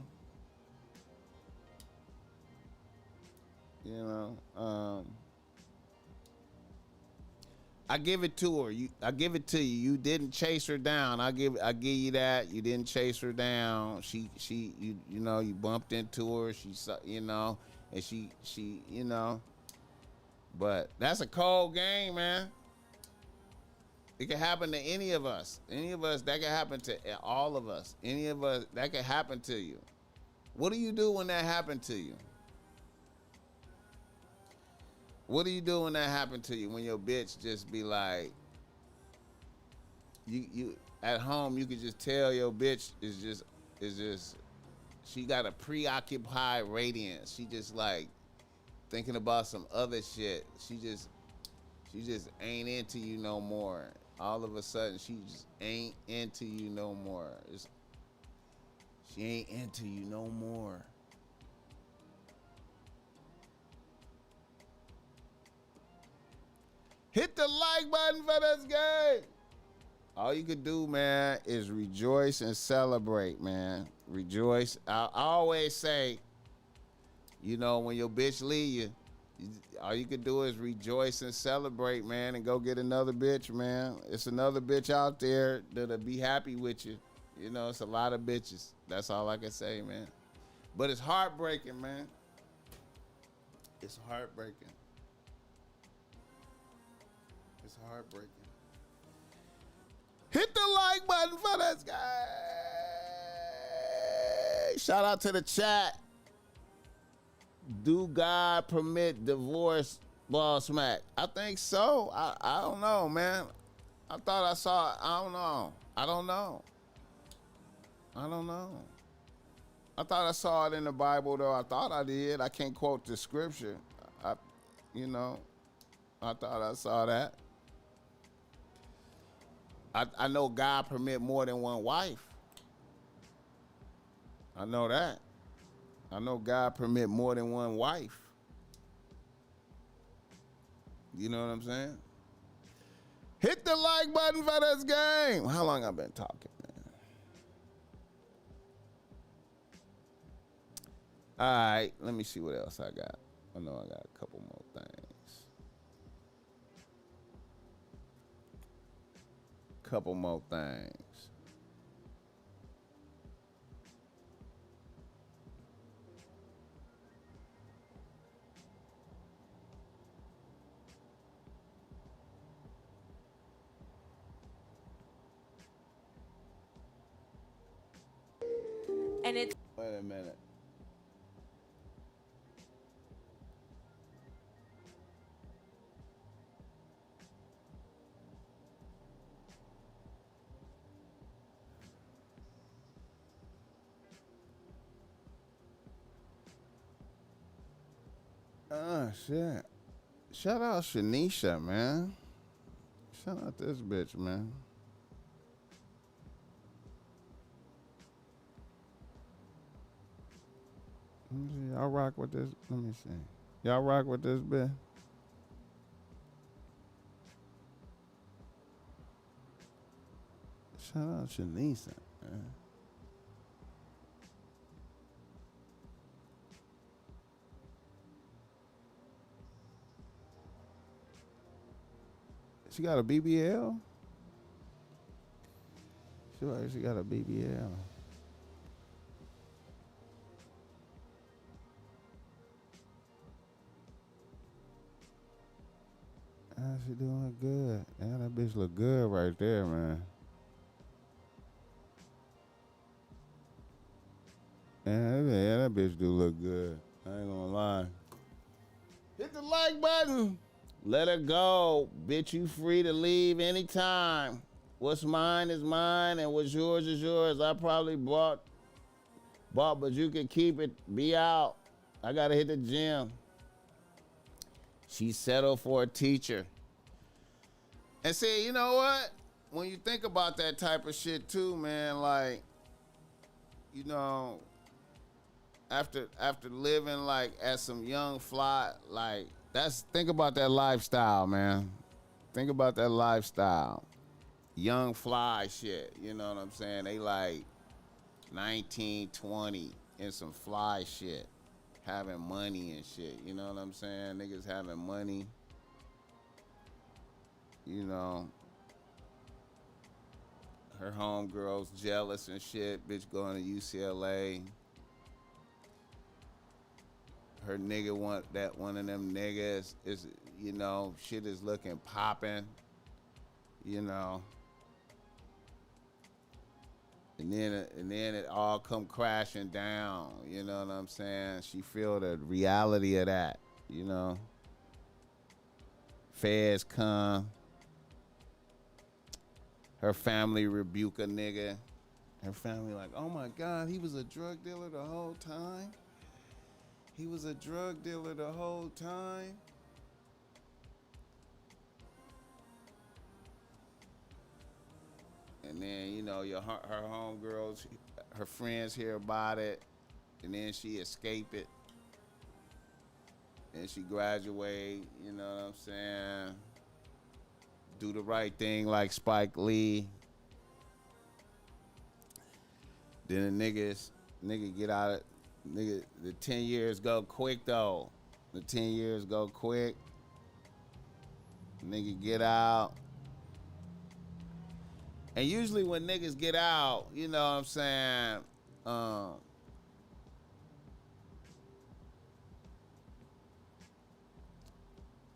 I give it to her. I give it to you. You didn't chase her down. I give you that. You didn't chase her down. You know, you bumped into her. You know, and she, you know. But that's a cold game, man. It can happen to any of us. Any of us, that can happen to all of us. Any of us, that can happen to you. What do you do when that happened to you? What do you do when that happened to you? When your bitch just be like, you at home, you can just tell your bitch is just, she got a preoccupied radiance. She just like thinking about some other shit. She just ain't into you no more. All of a sudden, she just ain't into you no more. She ain't into you no more. Hit the like button for this game. All you could do, man, is rejoice and celebrate, man. Rejoice. I always say, you know, when your bitch leave you, all you can do is rejoice and celebrate, man, and go get another bitch, man. It's another bitch out there that'll be happy with you. You know, it's a lot of bitches. That's all I can say, man. But it's heartbreaking, man. It's heartbreaking. It's heartbreaking. Hit the like button for this guy. Shout out to the chat. Do God permit divorce, BossMack? I think so. I don't know, man. I thought I saw it. I don't know. I thought I saw it in the Bible, though. I thought I did. I can't quote the scripture. I thought I saw that. I know God permit more than one wife. I know that. I know God permit more than one wife. You know what I'm saying? Hit the like button for this game. How long I been talking, man? All right, let me see what else I got. I know I got a couple more things. couple more things. And it's Wait a minute. Shit. Shout out Shanisha, man. Shout out this bitch, man. Let me see. Y'all rock with this? Let me see. Y'all rock with this bitch? Shout out Shanisha, man. She got a BBL? Sure, she got a BBL. She doing good. Yeah, that bitch look good right there, man. Yeah, that bitch do look good. I ain't gonna lie. Hit the like button. Let her go. Bitch, you free to leave anytime. What's mine is mine, and what's yours is yours. I probably bought, but you can keep it. Be out. I gotta hit the gym. She settled for a teacher. And see, you know what? When you think about that type of shit too, man, like, you know, after living like as some young fly, like think about that lifestyle, man. Think about that lifestyle. Young fly shit, you know what I'm saying? They like 19, 20 and some fly shit. Having money and shit, you know what I'm saying? Niggas having money. You know, her homegirl's jealous and shit. Bitch going to UCLA. Her nigga want that one of them niggas is, you know, shit is looking popping. You know. And then it all come crashing down. You know what I'm saying? She feel the reality of that. You know. Feds come. Her family rebuke a nigga. Her family like, oh my God, he was a drug dealer the whole time? He was a drug dealer the whole time? And then, you know, her homegirls, her friends hear about it, and then she escape it. And she graduate, you know what I'm saying? Do the right thing like Spike Lee. Then the nigga get out of, nigga, the 10 years go quick though. The 10 years go quick. Nigga get out. And usually when niggas get out, you know what I'm saying,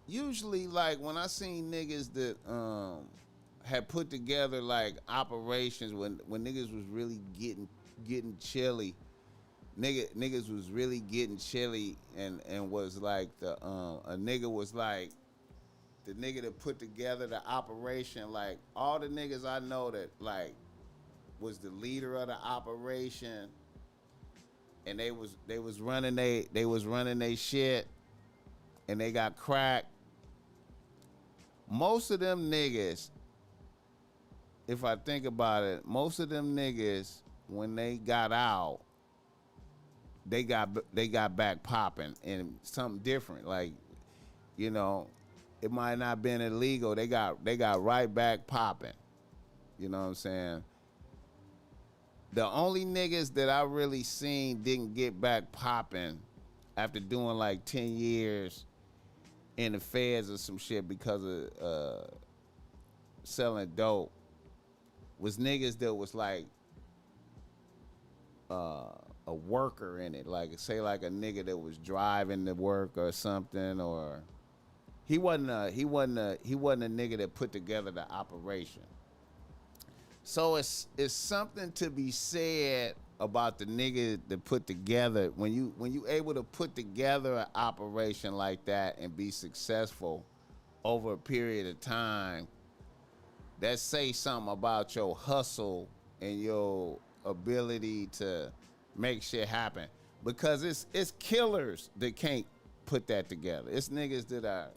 usually, like, when I seen niggas that had put together like operations when niggas was really getting chilly, niggas was really getting chilly and was like a nigga was like the nigga that put together the operation. Like all the niggas I know that like was the leader of the operation, and they was running they shit, and they got cracked. Most of them niggas, if I think about it, most of them niggas, when they got out, they got back popping and something different. Like, you know, it might not been illegal. They got right back popping. You know what I'm saying? The only niggas that I really seen didn't get back popping after doing like 10 years in the feds or some shit because of selling dope was niggas that was like a worker in it, like say like a nigga that was driving to work or something, or he wasn't a nigga that put together the operation. So it's something to be said about the nigga that put together, when you able to put together an operation like that and be successful over a period of time. That say something about your hustle and your ability to make shit happen, because it's killers that can't put that together. It's niggas that are,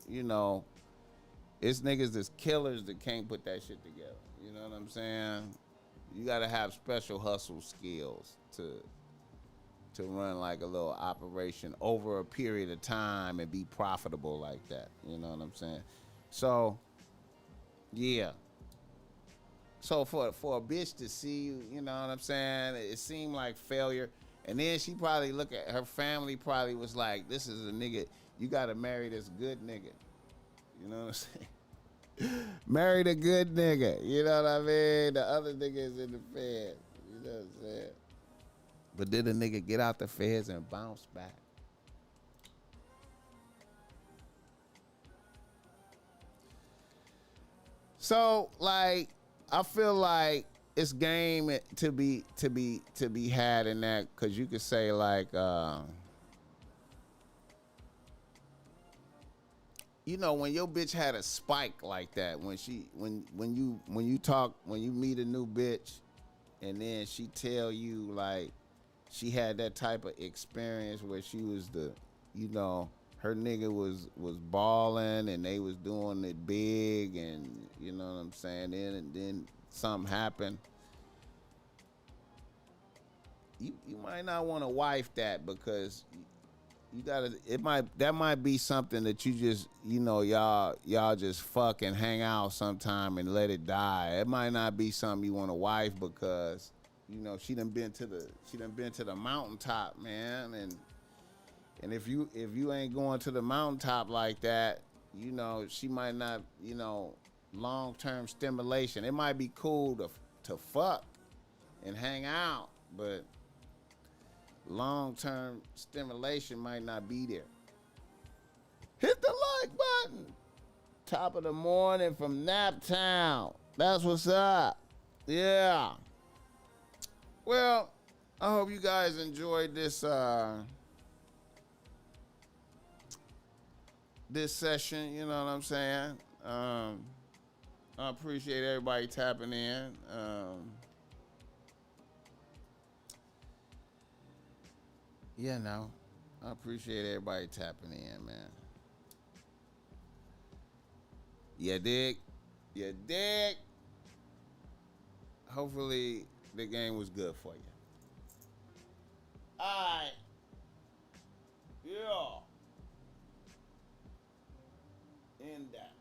it's niggas that's killers that can't put that shit together. You know what I'm saying? You gotta have special hustle skills to run like a little operation over a period of time and be profitable like that. You know what I'm saying? So, yeah. So for a bitch to see you, you know what I'm saying? It seemed like failure. And then she probably look at her family, probably was like, this is a nigga, you gotta marry this good nigga. You know what I'm saying? Marry the good nigga. You know what I mean? The other nigga is in the feds. You know what I'm saying? But did the nigga get out the feds and bounce back? So like, I feel like it's game to be had in that, because you could say like, when your bitch had a spike like that, when you meet a new bitch, and then she tell you like she had that type of experience where she was her nigga was balling and they was doing it big, and you know what I'm saying, then something happened. You might not want to wife that, because that might be something that you just, y'all just fuck and hang out sometime and let it die. It might not be something you want to wife, because she done been to the mountaintop, man, and if you ain't going to the mountaintop like that, she might not, long-term stimulation. It might be cool to fuck and hang out, but long-term stimulation might not be there. Hit the like button. Top of the morning from Naptown. That's what's up. Yeah. Well, I hope you guys enjoyed this this session. You know what I'm saying? I appreciate everybody tapping in. I appreciate everybody tapping in, man. You dig? Hopefully the game was good for you. All right. Yeah. In that.